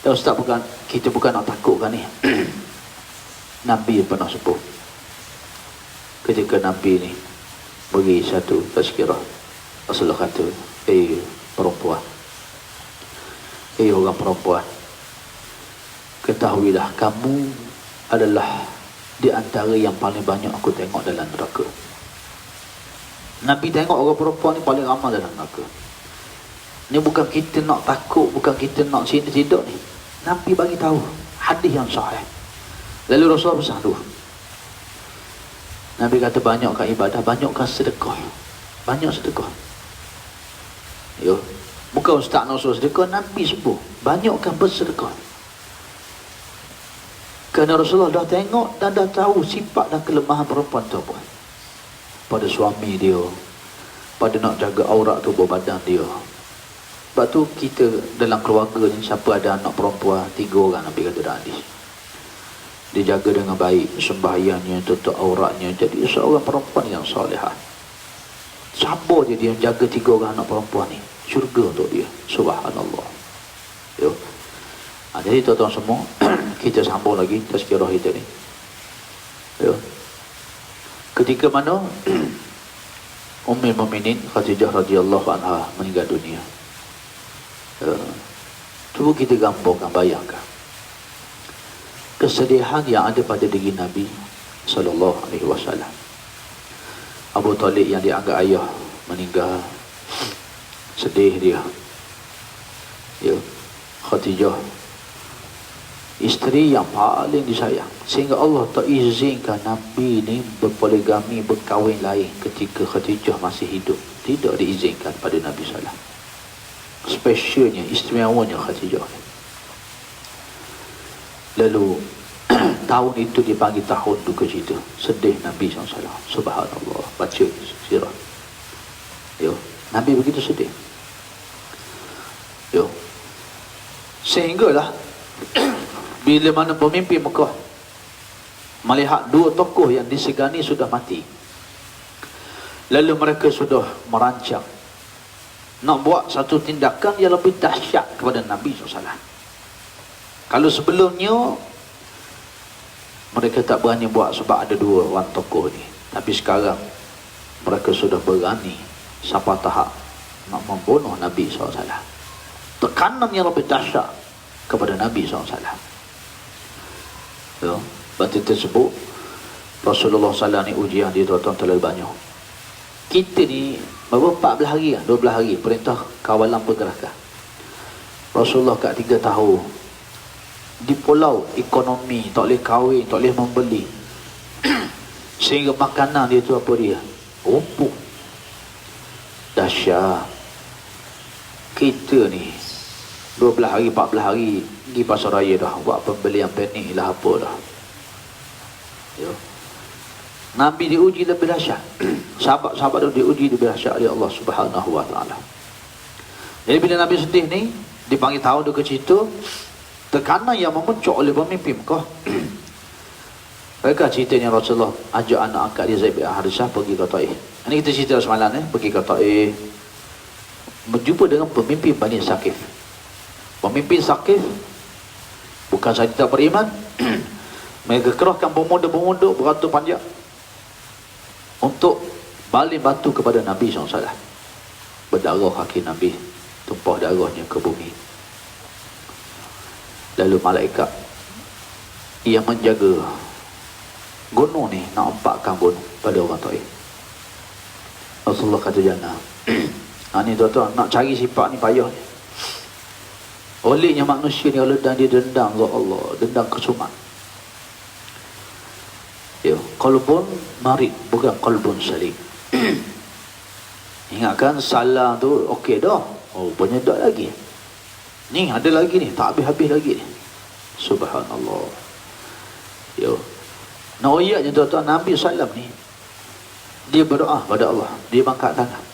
Dan Ustaz, kita bukan nak takutkan ni. Nabi pernah sebut ketika Nabi ni bagi satu tazkirah, Rasulullah kata, perempuan, orang perempuan, ketahuilah kamu adalah di antara yang paling banyak aku tengok dalam neraka. Nabi tengok orang perempuan ni paling ramai dalam neraka. Ni bukan kita nak takut, bukan kita nak sini tidak ni. Nabi bagi tahu hadis yang sahih. Lalu Rasulullah bersabda, Nabi kata, banyakkan ibadah, banyakkan sedekah. Banyak sedekah. Yo, bukan Ustaz nak suruh sedekah, Nabi sebut banyakkan bersedekah. Kerana Rasulullah dah tengok dan dah tahu sifat dan kelemahan perempuan tu apa. Pada suami dia, pada nak jaga aurat tubuh badan dia. Sebab tu kita dalam keluarga ni, siapa ada anak perempuan 3 orang, Nabi kata dalam hadis, dia jaga dengan baik sembahyangnya, tutup auratnya, jadi seorang perempuan yang salihah. Sabar je dia jaga 3 orang anak perempuan ni, syurga untuk dia. Subhanallah. Yo. Jadi tuan-tuan semua, kita sambung lagi tazkirah kita ni. Yo. Ketika mana Ummul Mukminin Khadijah radhiyallahu anha meninggal dunia, cuba kita gambarkan, bayangkan kesedihan yang ada pada diri Nabi sallallahu alaihi wasallam. Abu Talib yang dianggap ayah meninggal, sedih dia. Ya, Khadijah isteri yang paling disayang, sehingga Allah tak izinkan Nabi ni berpoligami, berkahwin lain ketika Khadijah masih hidup. Tidak diizinkan pada Nabi SAW. Spesialnya, istimewanya Khadijah. Lalu tahun itu dipanggil tahun duka cita, sedih Nabi SAW. Subhanallah, baca sirah. Yo, Nabi begitu sedih. Yo, sehinggalah bila mana pemimpin Mekah melihat dua tokoh yang disegani sudah mati, lalu mereka sudah merancang nak buat satu tindakan yang lebih dahsyat kepada Nabi SAW. Kalau sebelumnya mereka tak berani buat sebab ada dua orang tokoh ni, tapi sekarang mereka sudah berani sampai tahap nak membunuh Nabi SAW. Tekanan yang lebih dahsyat kepada Nabi SAW. Ya, berarti tersebut Rasulullah SAW ni ujian dia tuan-tuan terlalu banyak. Kita ni baru 14 hari 12 hari perintah kawalan pergerakan. Rasulullah kat 3 tahun di pulau ekonomi, tak boleh kahwin, tak boleh membeli. Sehingga makanan dia tu apa dia? Rumput. Dahsyat. Kita ni 12 hari 14 hari pergi pasar raya dah buat pembelian panik lah apa dah. Ya. Nabi diuji lebih dahsyat. Sahabat-sahabat tu diuji lebih dahsyat oleh Allah Subhanahu wa taala. Jadi bila Nabi sedih ni dipanggil tahun duka cita, tekanan yang memuncak oleh pemimpin Mekah. Mereka ceritanya Rasulullah ajak anak angkat dia Zaid bin Harisah pergi ke Taif. Ini kita cerita semalam pergi ke Taif, berjumpa dengan pemimpin Bani Saqif. Pemimpin Saqif bukan saja tak beriman, mereka kerahkan pemuda-pemuda beratur panjang untuk baling batu kepada Nabi SAW. Berdarah kaki Nabi, tumpah darahnya ke bumi. Lalu malaikat yang menjaga gunung ni nak empakkan gunung pada orang Taif. Rasulullah kata jangan. Ni tuan-tuan, nak cari sifat ni payah ni. Olehnya manusia ni kalau dia dendam ke Allah, dendam kesumat. Ya, qalbun marid, bukan qalbun salim. Ingatkan salah tu okey dah. Oh, punya dak lagi. Ni ada lagi ni, tak habis-habis lagi ni. Subhanallah. Ya. Nah, ayatnya tuan-tuan, Nabi SAW ni dia berdoa pada Allah, dia bangkat tangan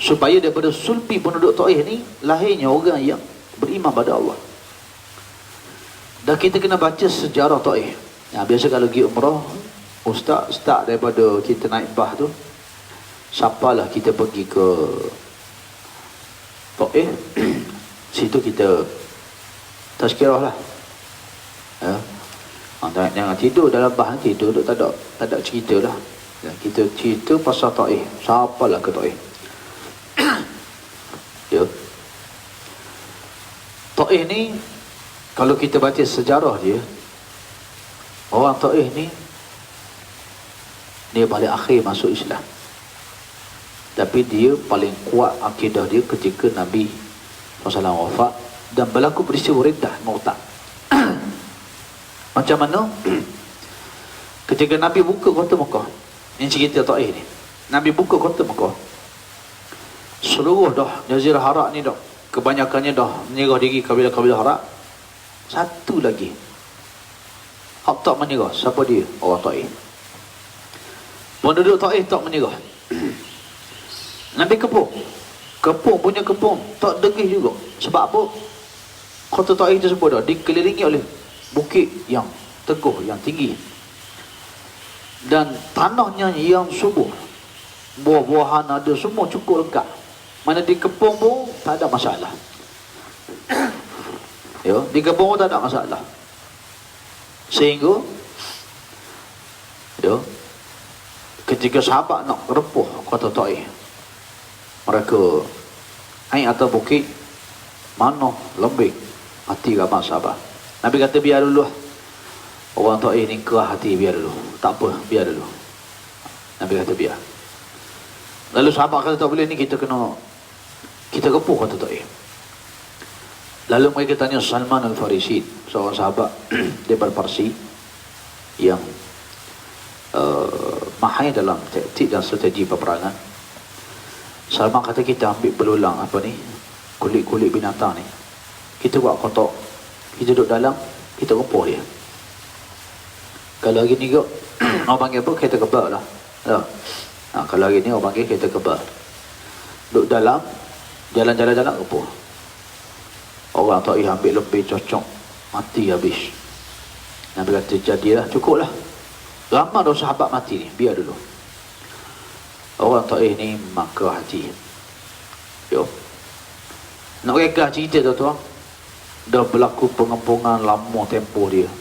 supaya daripada sulbi penduduk Taif ni lahirnya orang yang beriman pada Allah. Dan kita kena baca sejarah Taif. Ya, biasa kalau pergi umrah, ustaz start daripada kita naik bah tu, siapalah kita pergi ke Taif, situ kita tazkirah lah. Ya. Jangan tidur dalam bah, tidur tu tak ada cerita lah. Ya, kita cerita pasal Taif, siapalah ke Taif. Ya. Taif ni kalau kita baca sejarah dia, orang Taif ni dia paling akhir masuk Islam, tapi dia paling kuat akidah dia ketika Nabi SAW wafat dan berlaku peristiwa riddah murtad. Macam mana? Ketika Nabi buka kota Mekah, ini cerita Taif ni, Nabi buka kota Mekah, seluruh dah Jazirah Arab ni dah kebanyakannya dah menyerah diri kabilah-kabilah Arab. Satu lagi hak tak menyerah. Siapa dia? Orang Taif. Penduduk Taif tak menyerah. Nabi kepung punya kepung tak degil juga. Sebab apa? Kota Taif tersebut dah dikelilingi oleh bukit yang teguh, yang tinggi, dan tanahnya yang subur, buah-buahan ada, semua cukup lengkap. Mana dikepung pun tak ada masalah. Ya, dikepung pun tak ada masalah. Sehingga ya, ketika sahabat nak repuh kota Taif, mereka naik atas bukit, mana lembing hati ramai sahabat. Nabi kata biar dulu, orang Taif ni kerah hati, biar dulu, tak apa, biar dulu. Nabi kata biar. Lalu sahabat kata tak boleh ni, kita repuh kota Taif. Lalu mereka tanya Salman Al-Farisi, seorang sahabat daripada Parsi yang mahir dalam taktik dan strategi peperangan. Salman kata, kita ambil belulang apa ni, kulit-kulit binatang ni, kita buat kotak, kita duduk dalam, kita rumpur dia. Kalau hari ni kau orang panggil apa, kereta kebal lah. Kalau hari ni orang panggil kereta kebal, duduk dalam, jalan-jalan rumpur. Orang tak ambil lebih cocok, mati habis. Nabi kata, jadilah, cukup lah. Ramai dah sahabat mati ni, biar dulu. Orang tak ni maka hati. Yo. Nak reka cerita tuan-tuan, dah berlaku pengempungan lama tempoh dia.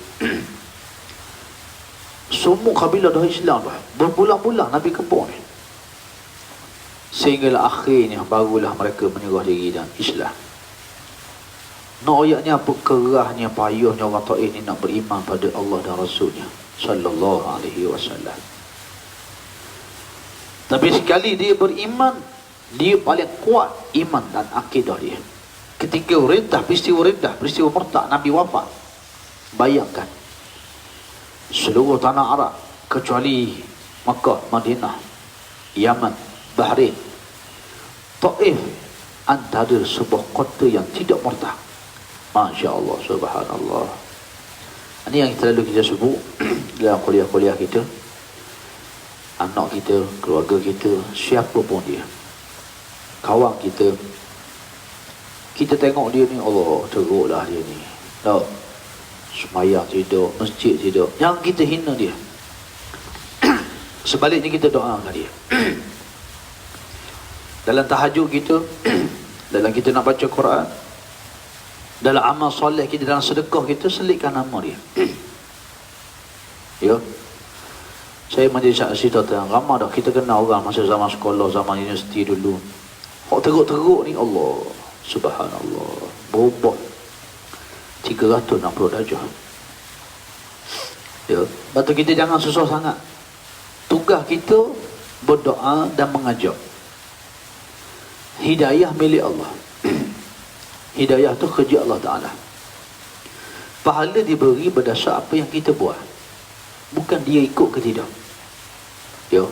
Semua kabilah dah Islam dah. Berbulan-bulan Nabi kempung ni. Sehinggalah akhirnya barulah mereka menyerah diri dan Islam. Nak ayatnya apa kerahnya, payahnya orang Taif ni nak beriman pada Allah dan Rasulnya sallallahu alaihi wasallam. Tapi sekali dia beriman, dia paling kuat iman dan akidah dia. Ketika peristiwa murtad Nabi wafat, bayangkan seluruh tanah Arab kecuali Makkah, Madinah, Yaman, Bahrain, Taif antara sebuah kota yang tidak murtad. Masya Allah, subhanallah. Ini yang selalu kita sebut dalam kuliah-kuliah kita. Anak kita, keluarga kita, siapa pun dia, kawan kita, kita tengok dia ni, Allah, teruklah dia ni. Tak, semayang tidak, masjid tidak, jangan kita hina dia. Sebaliknya kita doakan dia. Dalam tahajud kita, dalam kita nak baca Quran, dalam amal soleh kita, dalam sedekah kita, selitkan nama dia. Ya, saya menjadi saksi tentang ramai dah kita kenal orang masa zaman sekolah, zaman universiti dulu. Hak teruk-teruk ni, Allah subhanallah, bobot 360 darjah. Ya, betul, kita jangan susah sangat. Tugas kita berdoa dan mengajak. Hidayah milik Allah. Hidayah tu kerja Allah Ta'ala. Pahala diberi berdasar apa yang kita buat, bukan dia ikut ke tidak. Ya,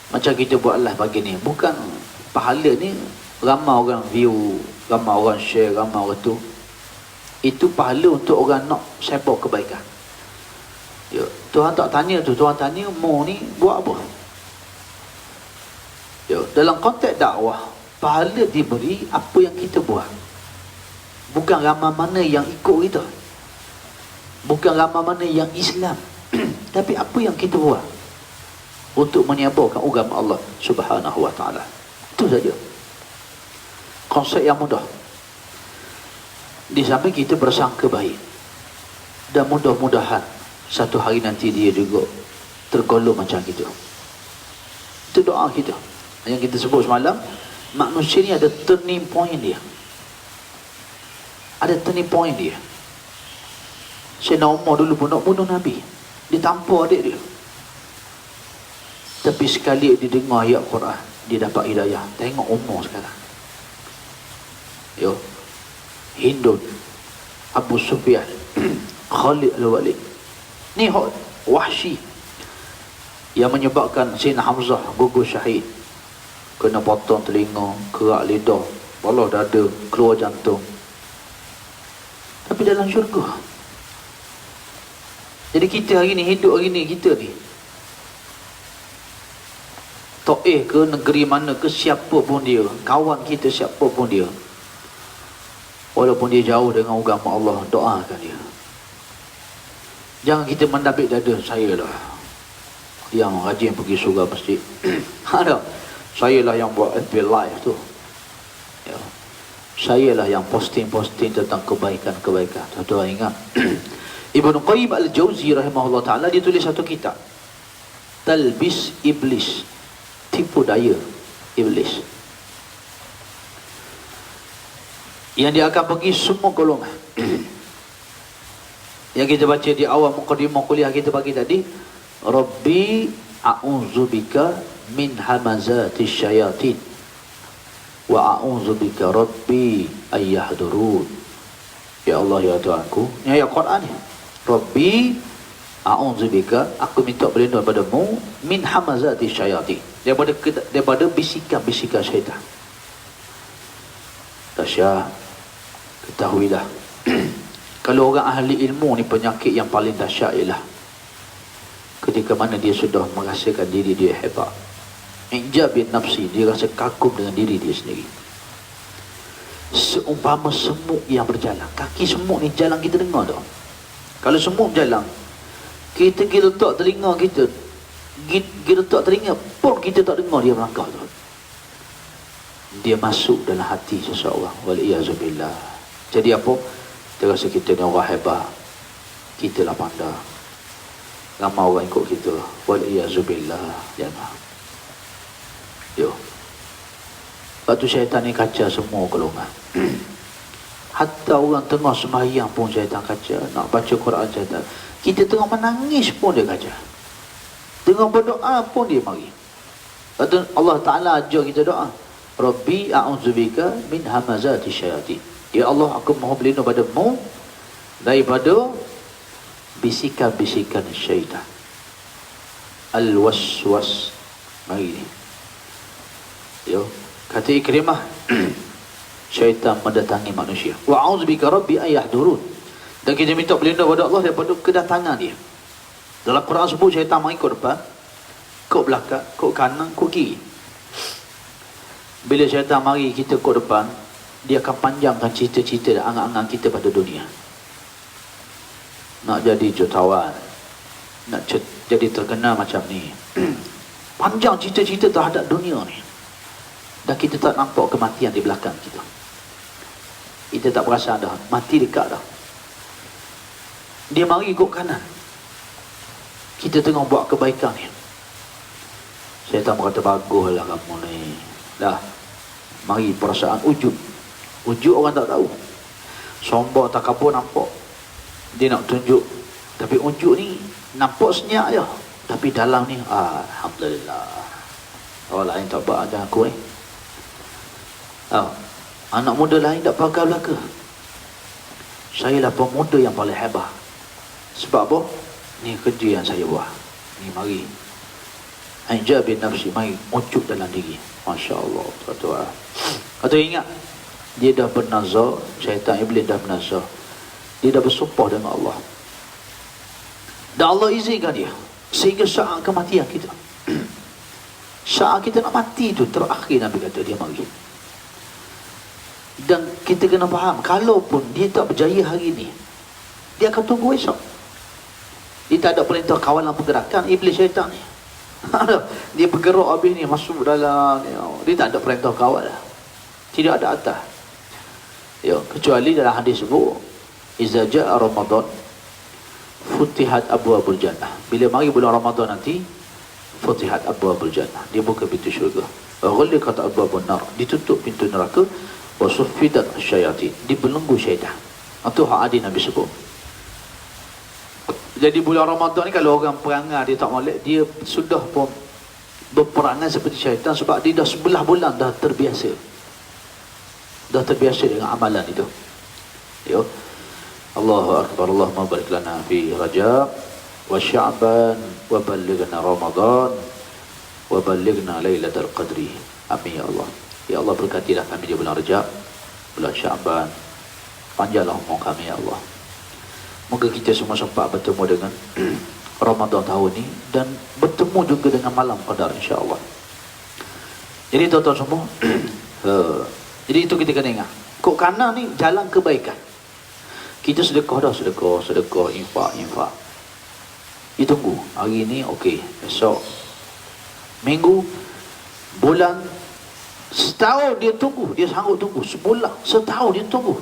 macam kita buat live pagi ni, bukan pahala ni ramai orang view, ramai orang share, ramai orang tu. Itu pahala untuk orang nak sebar kebaikan. Ya, Tuhan tak tanya tu, Tuhan tanya mau ni buat apa. Ya, dalam konteks dakwah, pahala diberi apa yang kita buat, bukan ramai mana yang ikut kita, bukan ramai mana yang Islam. Tapi apa yang kita buat untuk menyebarkan agama Allah subhanahu wa ta'ala. Itu saja konsep yang mudah. Di samping kita bersangka baik, dan mudah-mudahan satu hari nanti dia juga tergolong macam kita. Itu doa kita. Yang kita sebut semalam, manusia ni ada turning point dia. Ada turning point dia. Sayyidina Umar dulu pun nak bunuh Nabi, dia tampar adik dia. Tapi sekali dia dengar ayat Quran, dia dapat hidayah. Tengok Umar sekarang. Yo, Hindun, Abu Sufyan, Khalid Al-Walid. Ni Wahsy yang menyebabkan Sayyidina Hamzah gugur syahid. Kena potong telinga, kerak lidah, baloh dada, keluar jantung. Tapi dalam syurga. Jadi kita hari ni, hidup hari ni, kita ni Taif ke, negeri mana ke, siapa pun dia, kawan kita siapa pun dia, walaupun dia jauh dengan agama Allah, doakan dia. Jangan kita mendapik dada, saya lah yang rajin pergi surga masjid. Ada, saya lah yang buat FB live tu. Ya, saya lah yang posting-posting tentang kebaikan-kebaikan. Tuan-tuan ingat, Ibnu Qayyim Al-Jauzi rahimahullah ta'ala, dia tulis satu kitab, Talbis Iblis, tipu daya Iblis, yang dia akan pergi semua golongan. Yang kita baca di awal mukadimah kuliah kita pagi tadi, Rabbi a'udzubika min hamazatis syayatin wa a'udzubika Rabbi ayyahdurun. Ya Allah, ya Tuhanku. Ini ayat Quran ni. Rabbi a'udzubika, aku minta perlindungan padamu min hamazati syaitan, daripada bisikan-bisikan syaitan. Dahsyat. Ketahuilah kalau orang ahli ilmu ni, penyakit yang paling dahsyat ialah ketika mana dia sudah merasakan diri dia hebat, ijab bin nafsi, dia rasa kagum dengan diri dia sendiri. Seumpama semut yang berjalan, kaki semut ni jalan, kita dengar tak? Kalau semut jalan, kita letak telinga kita, kita letak telinga pun kita tak dengar dia melangkah tu. Dia masuk dalam hati seseorang, waliyazubillah. Jadi apa? Dia rasa kita ni orang hebat, kita lah pandai, ramai orang ikut kita, waliyazubillah. Jangan. Yo. Lepas tu syaitan ni kacau semua golongan. Hatta orang tengah sembahyang pun syaitan kacau. Nak baca Quran syaitan. Kita tengah menangis pun dia kacau. Tengah berdoa pun dia mari. Lepas tu Allah Ta'ala ajar kita doa. Rabbi a'udzubika min hamazati syaitan. Ya Allah, aku mohon berlindung padamu daripada bisikan-bisikan syaitan. Al-waswas. Mari ni. Yo. Kata Ikrimah, syaitan mendatangi manusia. Wa a'udzubika rabbi ayahdurun. Dan kita minta berlindung pada Allah daripada kedatangan dia. Dalam Quran sebut syaitan mari kau depan, kau belakang, kau kanan, kau kiri. Bila syaitan mari kita kau depan, dia akan panjangkan cita-cita dan angan-angan kita pada dunia. Nak jadi jutawan, nak jadi terkenal macam ni. Panjang cita-cita terhadap dunia ni. Dan kita tak nampak kematian di belakang kita. Kita tak perasan dah, mati dekat dah. Dia mari ikut kanan. Kita tengah buat kebaikan ni. Syaitan berkata, baguslah kamu ni. Dah, mari perasaan ujub. Ujub orang tak tahu. Sombong takabur nampak. Dia nak tunjuk. Tapi ujub ni nampak senyap je. Tapi dalam ni, alhamdulillah. Orang lain tak buat ada aku ni. Anak muda lain tak pakai belaka. Saya lah pemuda yang paling hebat. Sebab apa? Ni kerja yang saya buat. Ni mari. Ijab bin nafsi, mari ucup dalam diri. Masya Allah. Atau ingat, dia dah bernazar, syaitan iblis dah bernazar. Dia dah bersumpah dengan Allah. Dan Allah izinkan dia. Sehingga saat kematian kita. Saat kita nak mati tu, terakhir Nabi kata dia mari. Dan kita kena faham, kalaupun dia tak berjaya hari ni, dia akan tunggu esok. Dia tak ada perintah kawalan pergerakan iblis syaitan ni. Dia bergerak habis ni, masuk dalam ni. Dia tak ada perintah kawal lah. Tidak ada atas. Ya, kecuali dalam hadis sebut, iza ja'a Ramadan futihat abwabul jannah. Bila mari bulan Ramadan nanti, futihat abwabul jannah. Dia buka pintu syurga. Wa ghulliqat abwabun nar. Ditutup pintu neraka. Wa suffidat syaitan. Dibelenggu syaitan. Itu hak hadis Nabi sebut. Jadi bulan Ramadan ni kalau orang perangai dia tak molek, dia sudah pun berperangai seperti syaitan sebab dia dah 11 bulan dah terbiasa. Dah terbiasa dengan amalan itu. Ya. Allahu akbar. Allahumma barik lana fi Rajab wa Sya'ban wa ballighna Ramadan wa ballighna Lailatul Qadri. Amin ya Allah. Ya Allah, berkatilah kami di bulan Rajab, bulan Sya'ban. Panjanglah umur kami ya Allah. Moga kita semua sempat bertemu dengan Ramadan tahun ni dan bertemu juga dengan malam qadar insya-Allah. Jadi tuan-tuan semua, jadi itu kita kena ingat. Kok kanan ni jalan kebaikan. Kita sedekah dah, sedekah, infak. Ditunggu. Hari ni okey, esok minggu, bulan, setahun dia tunggu, dia sanggup tunggu. Sebulan, setahun dia tunggu.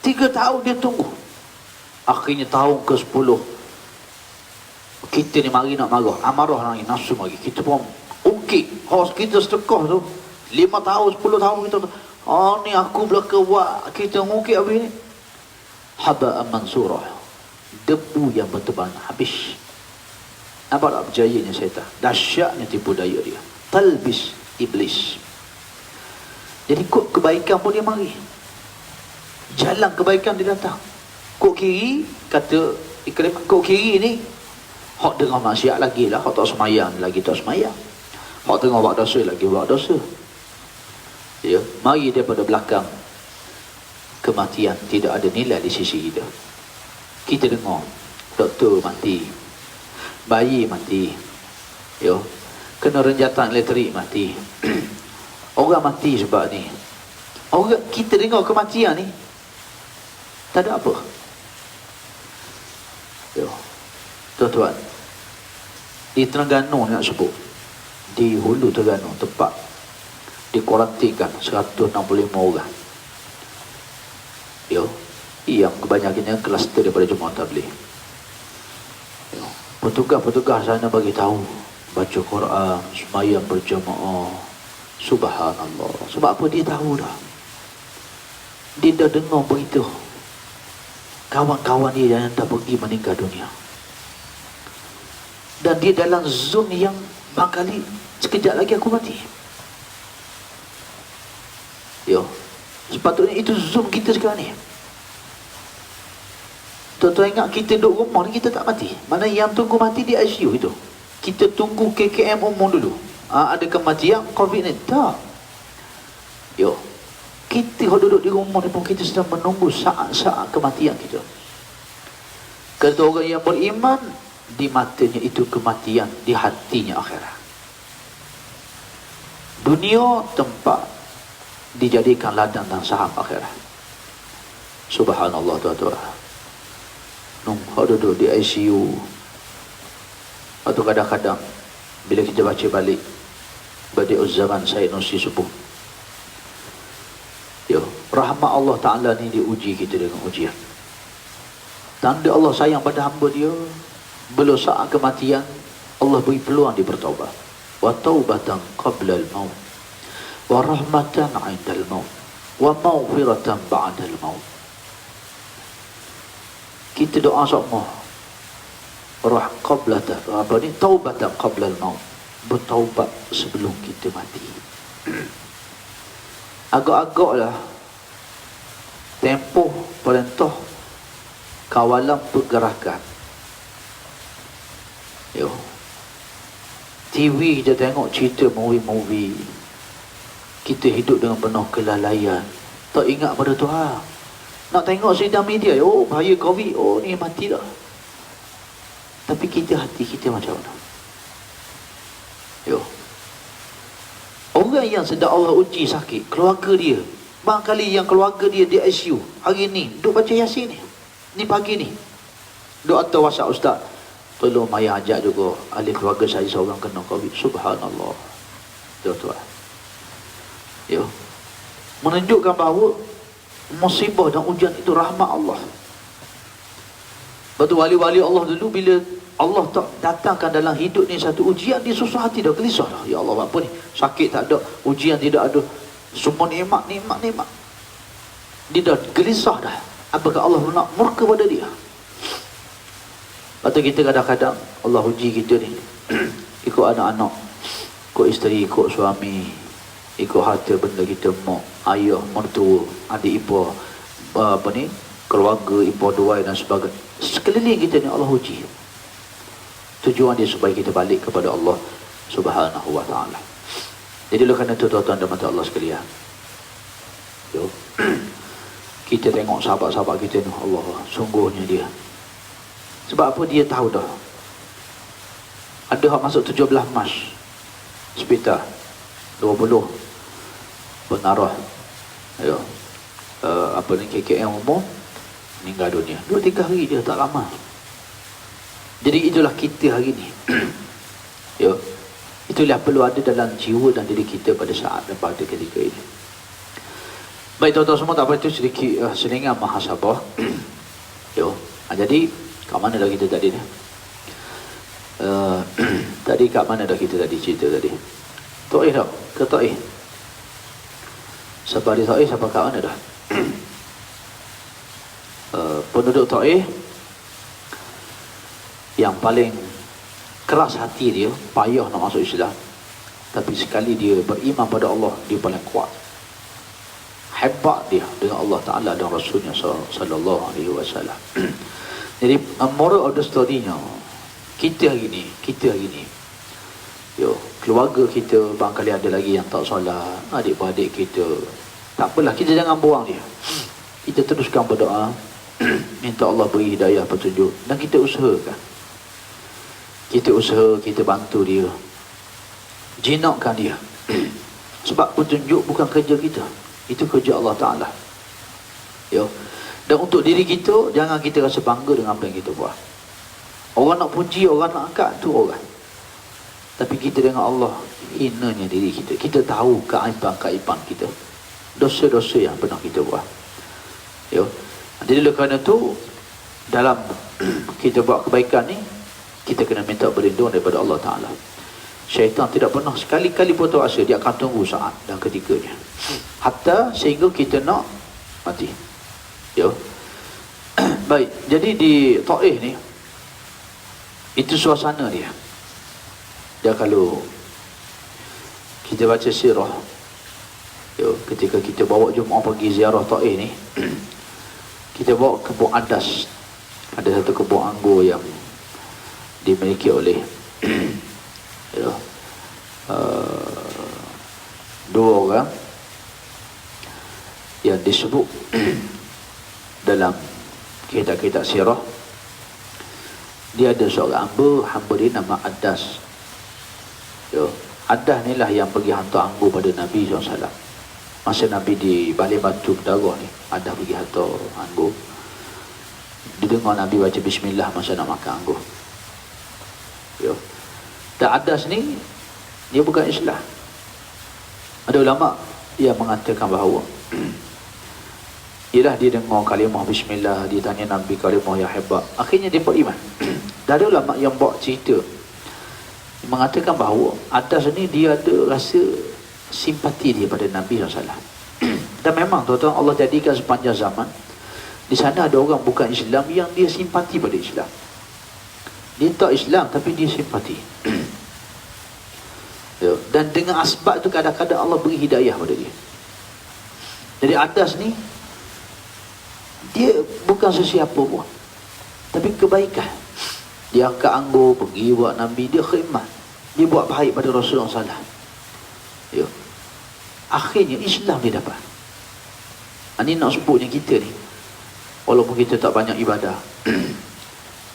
3 tahun dia tunggu. Akhirnya tahun ke-10 kita ni mari nak marah, amarah lagi, nafsu mari. Kita pun ungkit, hos kita sedekah tu 5 tahun, 10 tahun kita ni aku belaka buat, kita ngungkit habis ni haba'an mansurah, debu yang bertebaran habis. Nampak tak berjayanya syaitan, dahsyatnya tipu daya dia, talbis iblis. Jadi kod kebaikan pun dia mari. Jalan kebaikan dia datang. Kok kiri, kata Ikrimah, kok kiri ni hak dengar maksiat lagi lah, hak tak semayang lagi tak semayang, hak tengah buat dosa lagi buat dosa. Ya, mari daripada belakang. Kematian tidak ada nilai di sisi kita. Kita dengar doktor mati, bayi mati, ya, kena renjatan elektrik mati. Orang mati sebab ni. Orang kita dengar kematian ni tak ada apa. Ya, tuan-tuan, di Terengganu nak sebut, di Hulu Terengganu tempat dikuarantinkan 165 orang. Ya, yang kebanyakannya kluster daripada Jemaah Tabligh. Ya, petugas-petugas sana bagi tahu, baca Quran, sembahyang berjemaah. Subhanallah. Sebab apa? Dia tahu dah. Dia dah dengar berita kawan-kawan dia yang dah pergi meninggal dunia. Dan dia dalam zon yang barangkali sekejap lagi aku mati. Ya, sepatutnya itu zoom kita sekarang ni. Tuan-tuan ingat kita duduk rumah ni kita tak mati. Mana yang tunggu mati di ICU itu. Kita tunggu KKM umum dulu. Ada kematian COVID ni? Tak. Yo, kita kalau duduk di rumah ni pun kita sedang menunggu saat-saat kematian kita. Kata orang yang beriman, di matanya itu kematian, di hatinya akhirat. Dunia tempat dijadikan ladang dan saham akhirat. Subhanallah tuan-tuan. Duduk di ICU. Atau kadang-kadang bila kita baca balik Badi'uz Zaman Sayyid Nursi Subuh, ya, rahmat Allah Ta'ala ni diuji kita dengan ujian. Tanda Allah sayang pada hamba dia. Belum saat kematian, Allah beri peluang dia bertaubat. Wa taubatan qabla al-maut, wa rahmatan 'inda al-maut, wa maghfiratan ba'da al-maut. Kita doa semua taubatan qabla al-maut, bertaubat sebelum kita mati. Agak-agaklah tempoh perintah kawalan pergerakan. Yo, TV kita tengok cerita movie-movie, kita hidup dengan penuh kelalaian, tak ingat pada Tuhan. Nak tengok sidang media, oh bahaya COVID, oh ni mati dah. Tapi kita, hati kita macam mana? Yo, orang yang sedang Allah uji sakit, keluarga dia, barangkali yang keluarga dia di ICU hari ni duk baca Yasin ni pagi ni, duk atau WhatsApp, ustaz, tolong maya ajak juga ahli keluarga saya seorang kena COVID. Subhanallah tuan-tuan. Yo, menunjukkan bahawa musibah dan ujian itu rahmat Allah. Betul, wali-wali Allah dulu bila Allah tak datangkan dalam hidup ni satu ujian, dia susah hati dah, gelisah dah. Ya Allah, apa ni? Sakit tak ada, ujian tidak ada, semua nikmat. Dia dah gelisah dah. Apakah Allah nak murka pada dia? Lepas tu kita kadang-kadang Allah uji kita ni ikut anak-anak, ikut isteri, ikut suami, ikut harta benda kita, mak, ayah, mertua, adik ipar, keluarga, ipar duai dan sebagainya. Sekeliling kita ni Allah uji. Tujuan dia supaya kita balik kepada Allah Subhanahu wa ta'ala. Jadi oleh kerana itu tuan-tuan dan mata Allah sekalian, yo, kita tengok sahabat-sahabat kita ni, Allah, sungguhnya dia. Sebab apa? Dia tahu dah. Ada hak masuk 17 Mac hospital, 20 penarah, yo, KKM umum, meninggal dunia 2-3 hari dia, tak lama. Jadi itulah kita hari ni. Ya, itulah perlu ada dalam jiwa dan diri kita pada saat dan pada ketika ini. Baik tuan-tuan semua, tak apa itu sedikit selingan muhasabah. Yo, jadi kat mana dah kita tadi ni? Tadi kat mana dah kita tadi cerita tadi? Taif tak? Ke Taif? Siapa di Taif, siapa kat mana dah? Penduduk Taif yang paling keras hati dia, payah nak masuk Islam, tapi sekali dia beriman pada Allah, dia paling kuat. hebat dia dengan Allah Ta'ala dan Rasulnya sallallahu alaihi wasallam. Jadi moral of the story-nya, kita hari ni keluarga kita barangkali ada lagi yang tak solat, adik-beradik kita, tak apalah, kita jangan buang dia. Kita teruskan berdoa, minta Allah beri hidayah, petunjuk, dan kita usahakan. Kita bantu dia, jinakkan dia. Sebab petunjuk bukan kerja kita, itu kerja Allah Ta'ala. Dan untuk diri kita, jangan kita rasa bangga dengan apa yang kita buat. Orang nak puji, orang nak angkat, tu orang. Tapi kita dengan Allah, hinanya diri kita. Kita tahu keaiban-keaiban kita, dosa-dosa yang pernah kita buat. Jadi oleh kerana tu, dalam kita buat kebaikan ni, kita kena minta perlindungan daripada Allah Ta'ala. Syaitan tidak pernah sekali-kali putus asa, dia akan tunggu saat dan ketikanya, hatta sehingga kita nak mati. Baik, jadi di Taif ni, itu suasana dia. Dan kalau kita baca sirah, ketika kita bawa jemaah pergi ziarah Taif ni, kita bawa kebun Adas. Ada satu kebun anggur yang dimiliki oleh dua orang yang disebut dalam kitab-kitab sirah. Dia ada seorang hamba dia nama Adas. Adas ni lah yang pergi hantar anggur pada Nabi SAW. Masa Nabi di balik batu darah ni, Adas pergi hantar anggur. Dia dengar Nabi baca bismillah masa nak makan anggur. Dan Adas ni, dia bukan Islam. Ada ulama yang mengatakan bahawa ialah dia dengar kalimah bismillah, dia tanya Nabi kalimah yang hebat, akhirnya dia beriman. Dan ada ulama yang buat cerita mengatakan bahawa Adas ni dia ada rasa simpati dia pada Nabi SAW. Dan memang tuan-tuan, Allah jadikan sepanjang zaman di sana ada orang bukan Islam yang dia simpati pada Islam. Dia tak Islam tapi dia simpati. Dan dengan asbab tu kadang-kadang Allah beri hidayah pada dia. Jadi Adas ni, dia bukan sesiapa pun, tapi kebaikan. Dia angkat anggur, pergi buat Nabi, dia khidmat, dia buat baik pada Rasulullah SAW. Akhirnya Islam dia dapat. Ini nak sebutnya kita ni, walaupun kita tak banyak ibadah,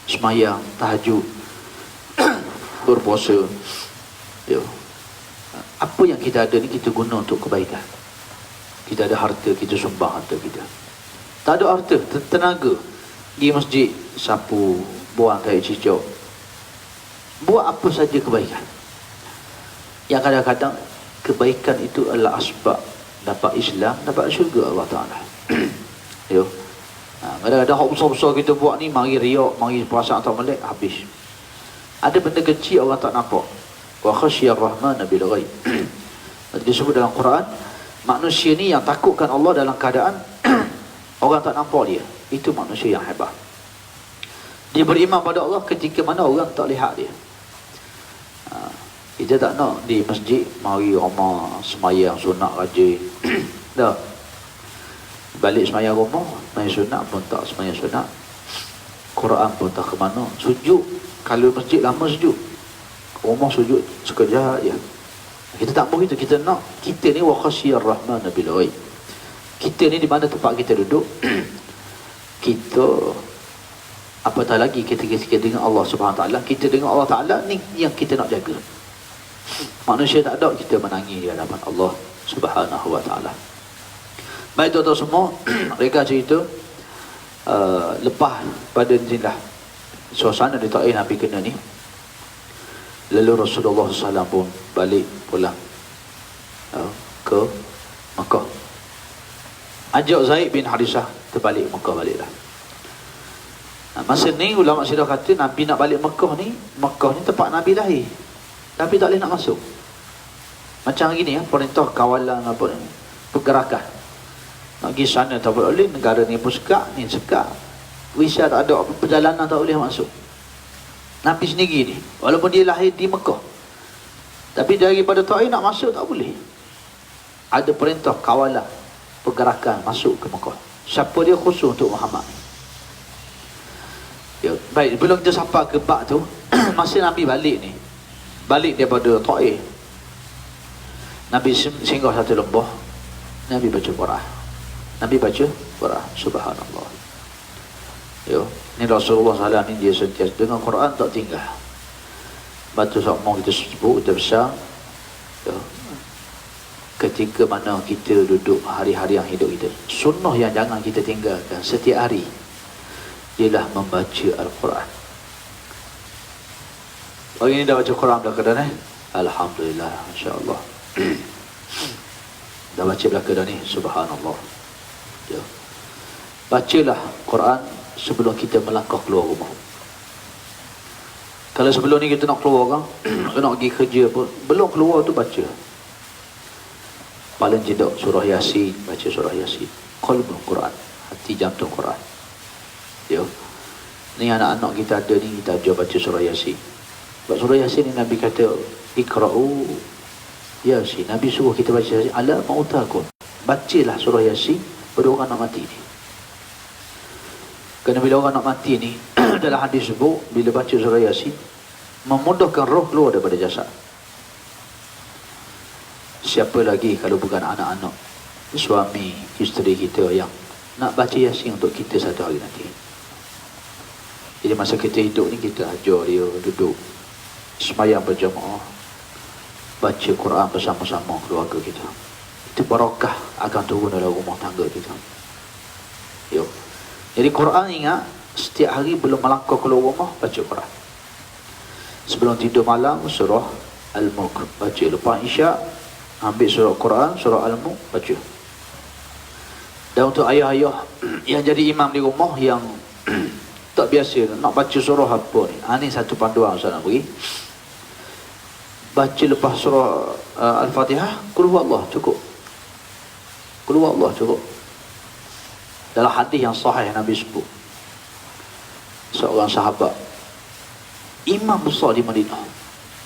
semayang, tahajud, berpuasa, apa yang kita ada ni kita guna untuk kebaikan. Kita ada harta, kita sumbang harta kita. Tak ada harta, tenaga, pergi masjid, sapu, buang kain cicak, buat apa saja kebaikan. Yang kadang-kadang kebaikan itu adalah asbab dapat Islam, dapat syurga Allah Ta'ala. Kadang-kadang hak besar-besar kita buat ni, mari riak, mari perasaan tak melek, habis. Ada benda kecil orang tak nampak. Wa khasyiyar rahman bil ghaib. Disebut dalam Quran, manusia ni yang takutkan Allah dalam keadaan orang tak nampak dia. Itu manusia yang hebat. Dia beriman pada Allah ketika mana orang tak lihat dia. Kita tak nak di masjid mari rumah semayang sunat rajin. Dah. Balik semayang rumah, main sunat pun tak semayang sunat. Quran pun tak ke mana. Sujud, kalau masjid lama sujud, rumah sujud sekejap je. Kita tak begitu. Kita nak, kita ni wa khasyiyar rahman bil ghaib. Kita ni di mana tempat kita duduk, kita apatah lagi kita dengan Allah Subhanahu Wa Taala. Kita dengan Allah Taala ni yang kita nak jaga. Manusia tak ada, kita menangis di hadapan Allah Subhanahu Wa Taala. Baik tuan-tuan semua, mereka cerita lepas pada inilah suasana di Taif Nabi kena ni, lalu Rasulullah SAW pun balik pulang ke Makkah. Ajak Zaid bin Harisah terbalik Makkah baliklah. Masa ni ulama sirah kata Nabi nak balik Makkah ni tempat Nabi lahir, tapi tak boleh nak masuk. Macam gini perintah kawalan apa ni, pergerakan nak pergi sana tak boleh, negara ni pun sekat, ni sekat, visa tak ada, perjalanan tak boleh masuk. Nabi sendiri ni, walaupun dia lahir di Mekah, tapi daripada Taif nak masuk tak boleh. Ada perintah kawalan, pergerakan masuk ke Mekah. Siapa dia khusus untuk Muhammad ni. Ya, baik, belum kita sampai ke bab tu, masa Nabi balik ni, balik daripada Taif, Nabi singgah satu lembah, Nabi baca Quran. Nabi baca Quran, subhanallah. Ya, ni Rasulullah SAW ni dia sentiasa dengan Quran tak tinggal. Batu sama kita sebut, kita besar. Ya. Ketika mana kita duduk hari-hari yang hidup kita, sunnah yang jangan kita tinggalkan setiap hari ialah membaca Al-Quran. Hari ini dah baca Quran belaka dah ni? Alhamdulillah, insya-Allah. Dah baca belaka dah ni, subhanallah. Ya. Bacalah Quran sebelum kita melangkah keluar rumah. Kalau sebelum ni kita nak keluar kan, nak pergi kerja pun, belum keluar tu baca. Paling tidak surah Yasin, baca surah Yasin. Qalbul Quran, hati jantung Quran. Ya. Ni anak-anak kita ada ni, kita ajar baca surah Yasin. Sebab surah Yasin ni Nabi kata, Iqra'u Yasin. Nabi suruh kita baca Yasin, ala mautakum. Bacalah surah Yasin pada orang nak mati ni. Kerana bila orang nak mati ni, dalam hadis sebut, bila baca surah Yasin, memudahkan roh keluar daripada jasad. Siapa lagi kalau bukan anak-anak, suami, isteri kita yang nak baca Yasin untuk kita satu hari nanti. Jadi masa kita hidup ni, kita ajar dia duduk sembahyang berjamaah, baca Quran bersama-sama keluarga kita. Itu barakah akan turun dalam rumah tangga kita. Yo. Jadi Quran, ingat, setiap hari belum melangkah keluar rumah, baca Quran. Sebelum tidur malam, surah Al-Mulk baca. Lepas Isyak, ambil surah Quran, surah Al-Mulk baca. Dan untuk ayah-ayah yang jadi imam di rumah, yang tak biasa nak baca surah apa ni, ni satu panduan saya nak bagi. Baca lepas surah Al-Fatihah, Qul huwallah cukup. Qul huwallah cukup. Dalam hadis yang sahih Nabi sebut, seorang sahabat, imam besar di Madinah,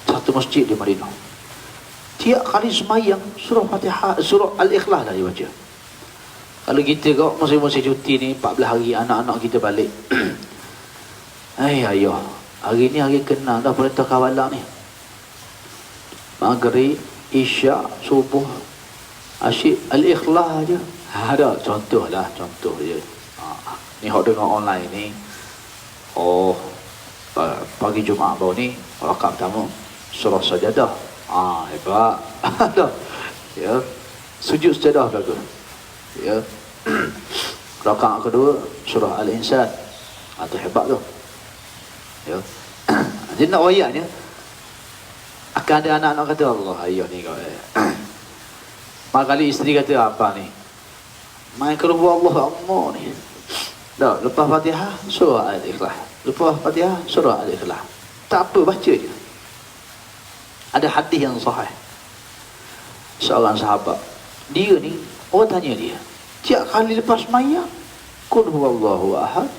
satu masjid di Madinah, tiap kali semayang surah Fatihah, surah Al-Ikhlas dah dia baca. Kalau kita kau musim-musim cuti ni, 14 hari anak-anak kita balik, ayah, hari ni hari kena dah perintah kawalan ni, Maghrib, Isyak, Subuh, asyik Al-Ikhlas je. Ada contoh je. Ni hok dengar online ni. Oh, pagi Jumaat baru ni, rakaat pertama surah Sajadah. Hebat. Ada. Ya. Sujud sajadah belaka. Ya. Rakaat kedua surah Al-Insan. Tu hebat tu. Ya. Jadi nak wayaknya, akan ada anak-anak kata, Allah, ayah ni kau. Mak kali isteri kata, apa ni? Main keluar Allah Allah ni. Dah, lepas Fatihah surah Al-Ikhlas. Lepas Fatihah surah Al-Ikhlas. Tak apa, baca je. Ada hadis yang sahih. Seorang sahabat, dia ni, orang tanya dia, tiap kali lepas mayang, Qul huwallahu ahad,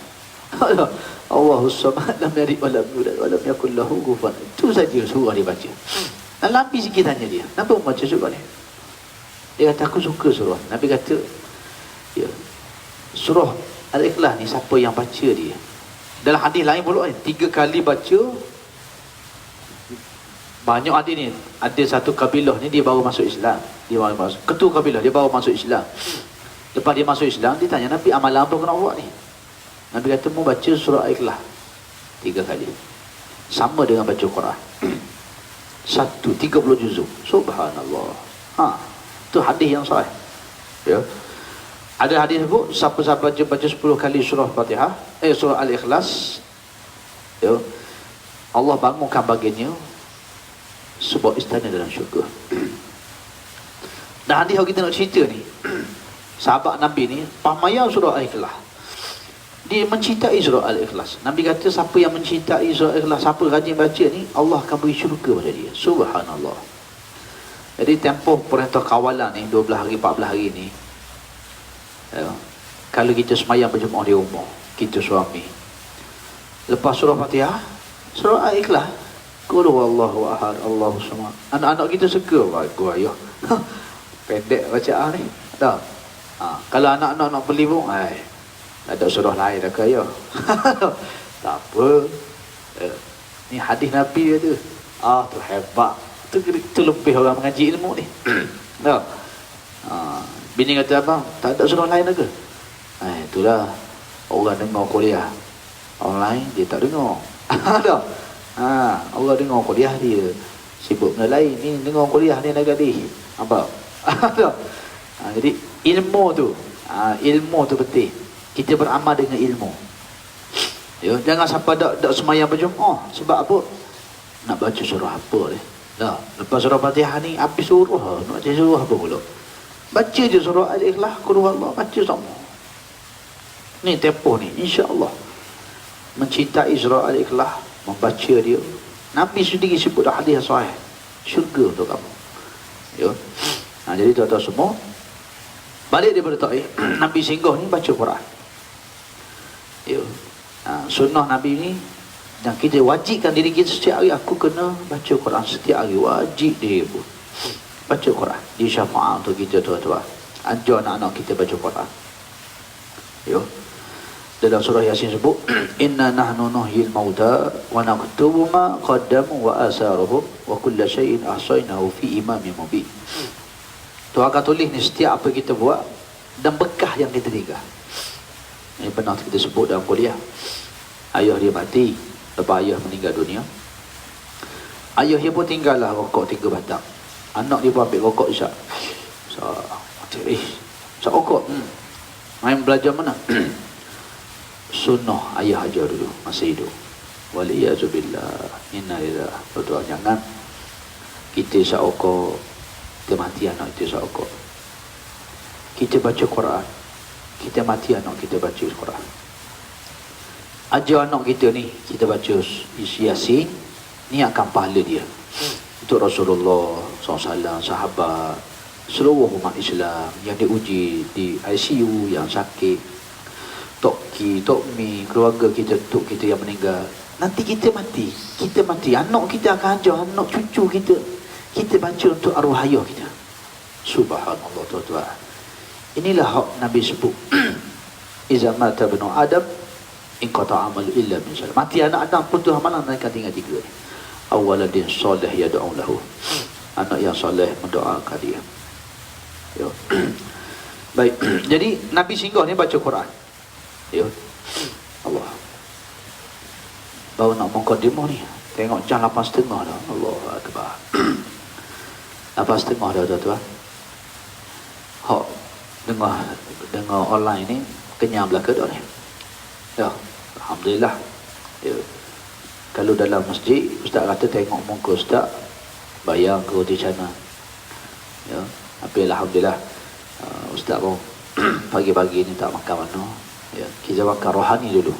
Allahus samad, lam yalid wa lam yulad wa lam yakul lahu kufuwan. Itu saja surah dia baca. Nabi sikit tanya dia, kenapa baca surah ni? Dia kata, aku suka surah. Nabi kata, ya, surah Al-Ikhlas ni siapa yang baca dia, dalam hadis lain pula 3 kali baca, banyak hadis ni. Ada satu kabilah ni, dia baru masuk Islam, dia baru masuk, ketua kabilah dia baru masuk Islam. Lepas dia masuk Islam, dia tanya Nabi, amalan apa kena buat ni? Nabi kata, mu baca surah Al-Ikhlas 3 kali, sama dengan baca Quran. 30 juzuk. Subhanallah. Tu hadis yang sahih. Ya. Ada hadis sebut, siapa-siapa baca 10 kali surah Fatihah, surah Al-Ikhlas, ya, Allah bangunkan baginya sebuah istana dalam syurga. Dan hadis yang kita nak cerita ni, sahabat Nabi ni pamayau surah Al-Ikhlas, dia mencintai surah Al-Ikhlas. Nabi kata, siapa yang mencintai surah Al-Ikhlas, siapa rajin baca ni, Allah akan beri syurga pada dia. Subhanallah. Jadi tempoh perintah kawalan ni 12 hari 14 hari ni, ya, kalau kita semayang berjemaah di rumah, kita suami, lepas surah Fatihah, surah Al-Ikhlas, Qul huwallahu ahad, Allahus samad. Anak-anak kita suka, bagus ayah. Pendek bacaan ni. Dah. Kalau anak-anak nak beli pun, ada surah lain dah kaya. Tak apa. Ni hadis Nabi tu. Tu hebat. Tu lebih orang mengaji ilmu ni. Tak. Bini kata abang, tak ada surah lain ke? Itulah orang dengar kuliah online dia tak dengar. Tak. Orang dengar kuliah dia sibuk benda lain. Ni dengar kuliah ni nak gadis. Apa? Tak. Jadi ilmu tu penting. Kita beramal dengan ilmu. Ya, jangan sampai dak semayang berjemaah. Sebab apa? Nak baca surah apa ni? Dah, lepas surah Fatihah ni habis surah. Nak baca surah apa pula? Baca je surah Al-Ikhlas, Qul huwallahu, baca sama. Ni tempoh ni, insya-Allah. Mencintai surah Al-Ikhlas, membaca dia. Nabi sendiri sebut dah hadis sahih. Syurga untuk kamu. Ya. Jadi tuan-tuan semua, balik daripada Taif, Nabi singgah ni baca Quran. Ya. Sunnah Nabi ni, dan kita wajibkan diri kita setiap hari, aku kena baca Quran setiap hari, wajib dia pun baca Quran. Di syafaat untuk kita tuan-tuan, ajar anak-anak kita baca Quran. Ya. Dalam surah Yasin sebut, inna nahnu nuhyil mauta wa naktubu ma qaddamu wa asaruhum wa kulla syai'in ahsaynahu fi imamin mubin. Tuhan akan tulis ni setiap apa kita buat dan bekah yang kita tinggal. Ini pernah kita sebut dalam kuliah. Ayah dia mati, lepas ayah meninggal dunia. Ayah dia pun tinggallah rokok 3 batang. Anak dia pun ambil rokok isyak. Isyak rokok. Main belajar mana? Sunnah ayah ajar dulu masih hidup. Waliyazubillah. Innalillah. Berdoa jangan kita isyak rokok, kita mati anak kita isyak rokok. Kita baca Quran, kita mati anak kita baca Quran. Ajar anak kita ni, kita baca Yasin, ni akan pahala dia. Untuk Rasulullah SAW, sahabat, seluruh umat Islam yang diuji di ICU, yang sakit, Tok Ki, Tok Mi, keluarga kita, Tok kita yang meninggal. Nanti kita mati, anak kita akan ajar anak cucu kita. Kita baca untuk arwah ayah kita. Subhanallah tuan-tuan. Inilah hak Nabi sebut. Iza mata ibnu Adam inqata amal illa min salat. Mati anak Adam pun tu amalan mereka tinggal 3 ni. Awaladin soleh yad'u lahu. Anak yang soleh mendoakan dia. Ya. Baik. Jadi Nabi singgah ni baca Quran. Ya. Allah. Baru nak mengkodimah ni. Tengok jam 8.30 dah. Allahu akbar. 8.30 dah tuan-tuan. Hak dengar online ni kenyang belaka dah ni. Ya, alhamdulillah. Ya. Kalau dalam masjid ustaz kata tengok muka ustaz bayang ke di sana. Ya, tapi alhamdulillah ustaz pun pagi-pagi ni tak makan mana. Ya, kita makan rohani dulu.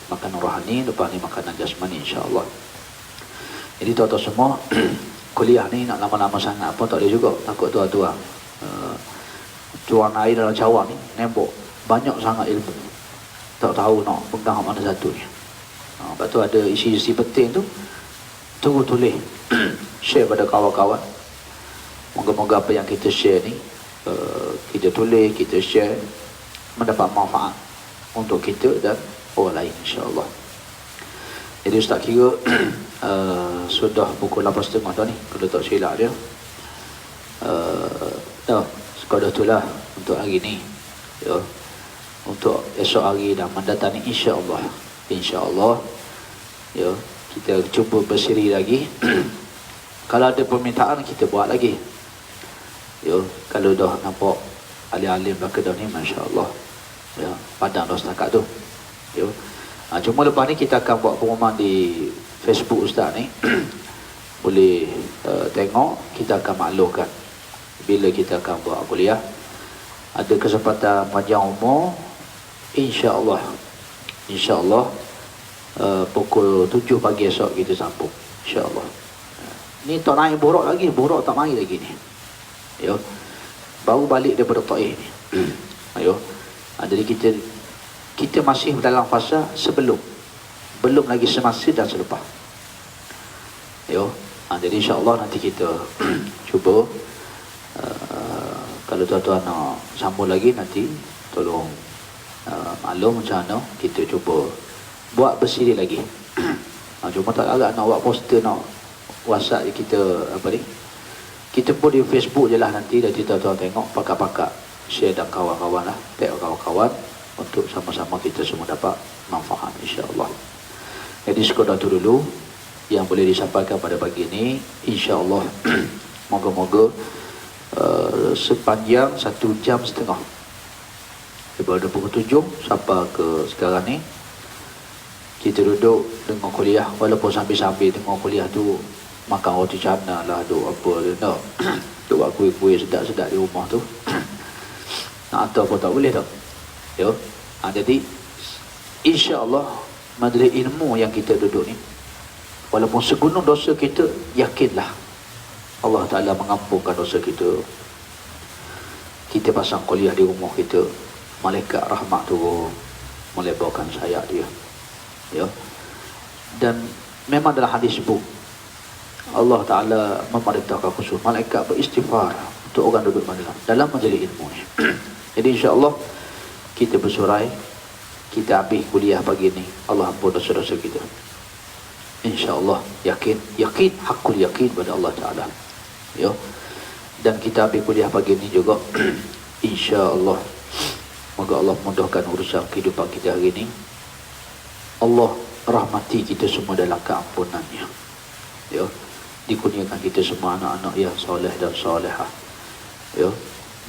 Makan rohani, lepas ni makanan jasmani insya-Allah. Jadi tuan-tuan semua kuliah ni nak lama-lama sangat pun tak boleh juga. Takut tua-tua cuan air dalam cawan ni nembok banyak sangat ilmu, tak tahu nak pegang mana satu ni. Lepas tu ada isi-isi penting tu tunggu tulis share pada kawan-kawan. Moga-moga apa yang kita share ni kita tulis, kita share mendapat manfaat untuk kita dan orang lain insya-Allah. Jadi ustaz kira sudah pukul 8.30 dah ni kalau tak silap dia. Sekadar itulah untuk hari ni. Ya. Untuk esok hari dan mendatang ni insya-Allah ya, kita cuba bersiri lagi. Kalau ada permintaan kita buat lagi. Ya, kalau dah nampak alim-alim belaka ni masya-Allah. Ya, padang dah setakat tu. Ya. Cuma lepas ni kita akan buat pengumuman di Facebook ustaz ni. Boleh tengok, kita akan maklumkan bila kita akan buat kuliah. Ada kesempatan panjang umur insya-Allah pukul 7 pagi esok kita sambung insya-Allah. Ni tak naik borak lagi, borak tak mari lagi ni. Ya. Baru balik daripada Taif ni. Ayo. Jadi kita masih dalam fasa belum lagi semasa dan selepas. Yo. Jadi insya-Allah nanti kita cuba Kalau tuan-tuan nak sambung lagi nanti tolong maklum macam mana kita cuba buat bersiri lagi. Cuma tak agak nak buat poster, nak WhatsApp kita apa ni. Kita pun di Facebook je lah nanti tuan-tuan tengok pakak-pakak share dan kawan-kawan lah, tag kawan-kawan untuk sama-sama kita semua dapat manfaat insya-Allah. Jadi sekadar tu dulu yang boleh disampaikan pada pagi ini, insya-Allah. Moga-moga sepanjang 1 jam setengah daripada pukul 7 sampai ke sekarang ni kita duduk dengan kuliah, walaupun sambil-sambil tengok kuliah tu makan roti canai lah, duk apa nak duk buat kuih-kuih sedap-sedap di rumah tu. Nak atau pun tak boleh tak. Ya. Jadi insya-Allah majlis ilmu yang kita duduk ni, walaupun segunung dosa kita, yakinlah Allah Ta'ala mengampunkan dosa kita. Kita pasang kuliah di rumah kita, malaikat rahmat turun melebarkan sayap dia. Ya. Dan memang dalam hadis sebut Allah Ta'ala memerintahkan khusus malaikat beristighfar untuk orang duduk dalam majlis ilmu ni. Jadi insya-Allah kita bersurai, kita habis kuliah pagi ni, Allah ampun dosa-dosa kita. InsyaAllah, yakin hakul yakin pada Allah Ta'ala. Ya. Dan kita habis kuliah pagi ni juga insyaAllah, moga Allah mudahkan urusan kehidupan kita hari ni. Allah rahmati kita semua dalam keampunannya. Ya. Dikurniakan kita semua anak-anak yang soleh dan solehah. Ya.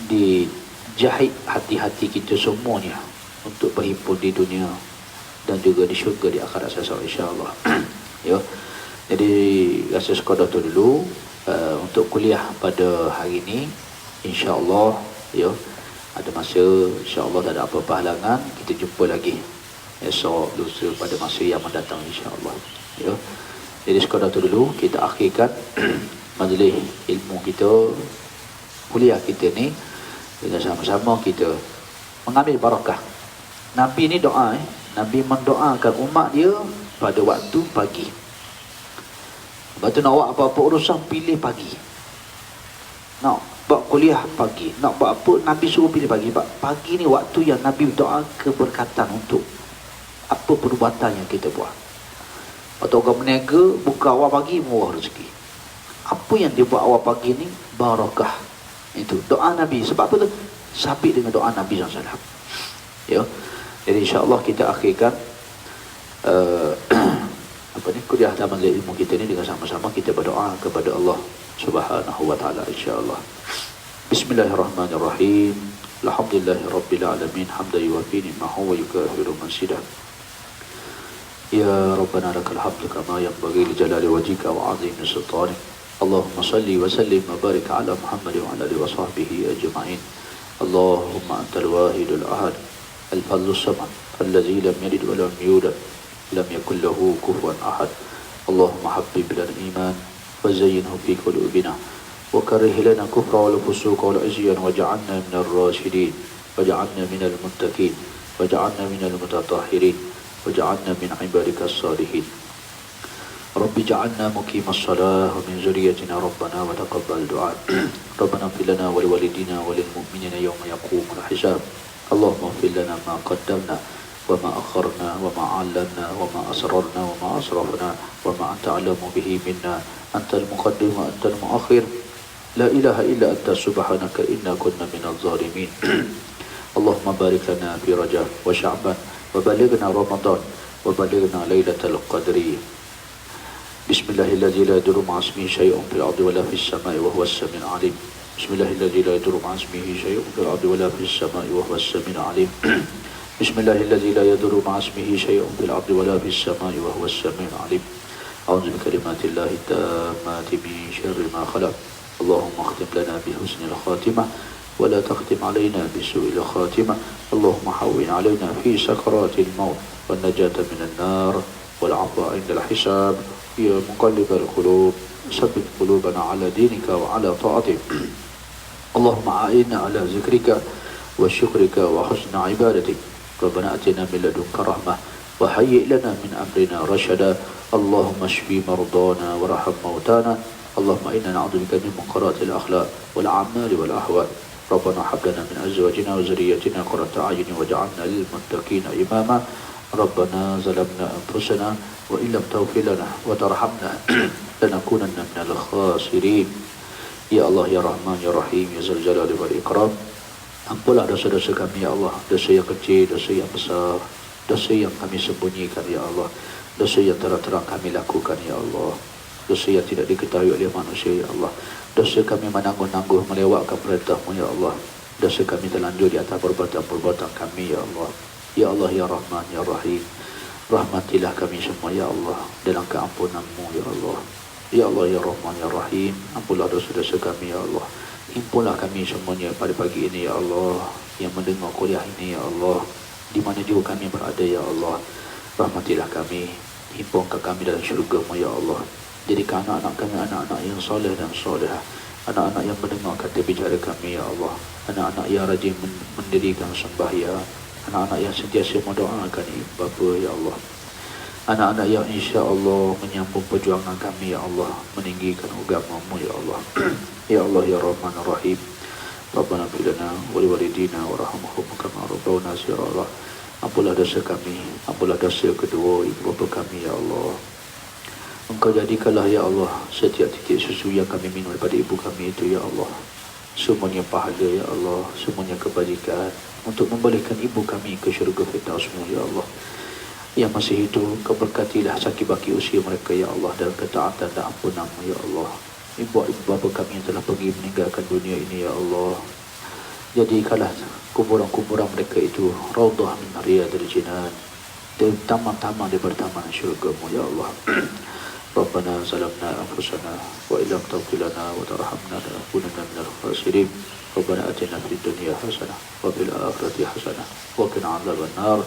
Dijahit hati-hati kita semuanya untuk berhimpun di dunia dan juga di syurga di akhirat insya-Allah. Ya. Jadi rasa sekadar tu dulu untuk kuliah pada hari ini, insya-Allah. Ya. Ada masa insya-Allah, tak ada apa-apa halangan, kita jumpa lagi esok lusa pada masa yang mendatang insya-Allah. Ya. Jadi sekadar tu dulu kita akhirkan majlis ilmu kita, kuliah kita ni, dengan sama-sama kita mengambil barakah. Nabi ni doa, Nabi mendoakan umat dia pada waktu pagi. Lepas tu nak buat apa-apa urusan, pilih pagi. Nak buat kuliah pagi, nak buat apa, Nabi suruh pilih pagi. Pagi ni waktu yang Nabi doa keberkatan untuk apa perbuatan yang kita buat. Atau orang berniaga, buka awal pagi, murah rezeki. Apa yang dia buat awal pagi ni, barakah. Itu doa Nabi. Sebab apa tu? Sabit dengan doa Nabi SAW. Ya. Jadi insya-Allah kita akhirkan kuliah dalam ilmu kita ni dengan sama-sama kita berdoa kepada Allah Subhanahu wa taala insya-Allah. Bismillahirrahmanirrahim. Alhamdulillahirabbil alamin, hamdan yuwafi ni'mahu wa yukafiru masidah. Ya Rabbana lakal hamdu kama yanbaghi li jalali wajhika wa 'azimi sultanik. Allahumma salli wa sallim wa barik ala Muhammad wa ala alihi wa sahbihi ajma'in. Allahumma antal wahidul ahad al-fadlus samad alladzi lam yalid wa lam yulad lam yakul lahu kufuwan ahad. Allahumma habbib lana iman wa zayyinhu fi qulubina wa karrih lana kufra wal fusuqa wal isyan waj'alna minal rasyidin waj'alna minal muttaqin waj'alna minal mutatahhirin waj'alna min ibadikas salihin. Rabbi ja'alna muqimas salah wa min zurriyyatina rabbana wa taqabbal du'a. Rabbana ighfir lana wa liwalidina wa lil mu'minina yawma yaqumul hisab. Allahumma ighfir lana ma qaddamna wa ma akharna wa ma 'allanna wa ma asrarna wa ma asrafna wa ma anta 'alamu bihi minna antal muqaddim wa antal muakhir. La ilaha illa anta subhanaka inna kunna minadh zalimin. Allahumma barik lana fi Rajab wa Sya'ban wa balighna Ramadan wa balighna Lailatul Qadri. Bismillahirrahmanirrahim. La yadurru ma'a ismihi syai'un fil ardi wa la fis sama'i wa huwas samiul 'alim. Bismillahirrahmanirrahim. La yadurru ma'a ismihi syai'un fil ardi wa la fis sama'i wa huwas samiul 'alim. Bismillahirrahmanirrahim. La yadurru ma'a ismihi syai'un fil ardi wa la fis sama'i wa huwas samiul 'alim. A'udzu bikalimatillahi tammati min syarri ma khalaq. Allahumma khtim lana bi husnil khatimah wa la takhtim alaina bi su'il khatimah. Allahumma hawwin alaina fi sakaratil maut wan najata minan nar wal 'afwa 'indal hisab. Ya muqallibal qulub, sabbit qulubana ala dinika wa ala ta'atik. Allahumma a'inna ala zikrika wa syukrika wa husna ibadatik. Rabbana atina min ladunka rahmah wa hayyi' lana min amrina rashada. Allahumma shfi mardana warham mautana. Allahumma inna na'udzubika min munkaratil akhlaq wal a'mali wal ahwal Rabbana hab lana min azwajina wa dhurriyyatina qurrata a'yunin waj'alna lil muttaqina imama. Rabbana zalamna anfusana wa illam taghfir lana wa tarhamna lanakunanna minal khasirin. Ya Allah, ya Rahman, ya Rahim, ya Zal Jalali wal Ikram. Ampunlah dosa-dosa kami ya Allah, dosa yang kecil, dosa yang besar, dosa yang kami sembunyikan ya Allah, dosa yang terang-terang kami lakukan ya Allah, dosa yang tidak diketahui oleh manusia ya Allah, dosa kami menangguh-nangguh melewatkan perintah-Mu ya Allah, dosa kami terlanjur di atas perbuatan-perbuatan kami ya Allah. Ya Allah, ya Rahman, ya Rahim, rahmatilah kami semua ya Allah dalam keampunan-Mu ya Allah. Ya Allah, ya Rahman, ya Rahim, ampunlah dosa-dosa kami ya Allah. Himpunlah kami semuanya pada pagi ini ya Allah, yang mendengar kuliah ini ya Allah, di mana juga kami berada ya Allah. Rahmatilah kami, himpunkan kami dalam syurga-Mu ya Allah. Jadikan anak-anak kami anak-anak yang soleh dan solehah, anak-anak yang mendengar kata bicara kami ya Allah, anak-anak yang rajin mendirikan sembahyang, anak-anak yang sentiasa mendoakan ibu bapa ya Allah, anak-anak yang insya Allah menyambung perjuangan kami ya Allah, meninggikan agama-Mu ya Allah. Ya Allah, ya Rahman, ya Rahim, Rabbana ighfir lana wa liwalidina warhamhum kama rabbawna shighara. Ampunlah dosa kami, ampunlah dosa kedua ibu bapa kami ya Allah. Engkau jadikanlah ya Allah setiap titik susu yang kami minum daripada ibu kami itu ya Allah, semuanya pahala ya Allah, semuanya kebajikan untuk membolehkan ibu kami ke syurga Firdaus-Mu ya Allah. Yang masih hidup, Kau berkatilah sakit baki usia mereka ya Allah, dan ketaatan dan ampunan-Mu ya Allah. Ibu bapa kami yang telah pergi meninggalkan dunia ini ya Allah, jadikanlah kuburan-kuburan mereka itu raudhah min riyadil jinan, dan taman-taman di taman syurga-Mu ya Allah. Rabbana zalamna anfusana wa illam taghfir lana wa tarhamna lanakunanna minal khasirin. Rabbana atina fid dunya hasanah wa fil akhirati hasanah wa qina adzaban nar.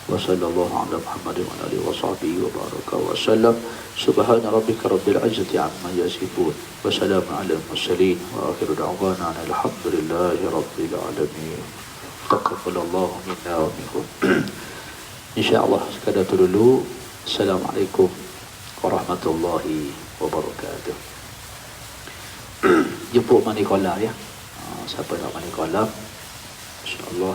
Wa sallallahu ala Muhammadin wa alihi wa sahbihi wa baraka wa sallam. Subhana rabbika rabbil izzati amma yasifun wa salamun alal mursalin wa akhiru da'wana alhamdulillahi rabbil alamin. Taqabbalallahu minna wa minkum. Insyaallah sekadar itu dulu. Assalamualaikum warahmatullahi wabarakatuh. Jemput mani kolam ya. Siapa nak mani kolam? InsyaAllah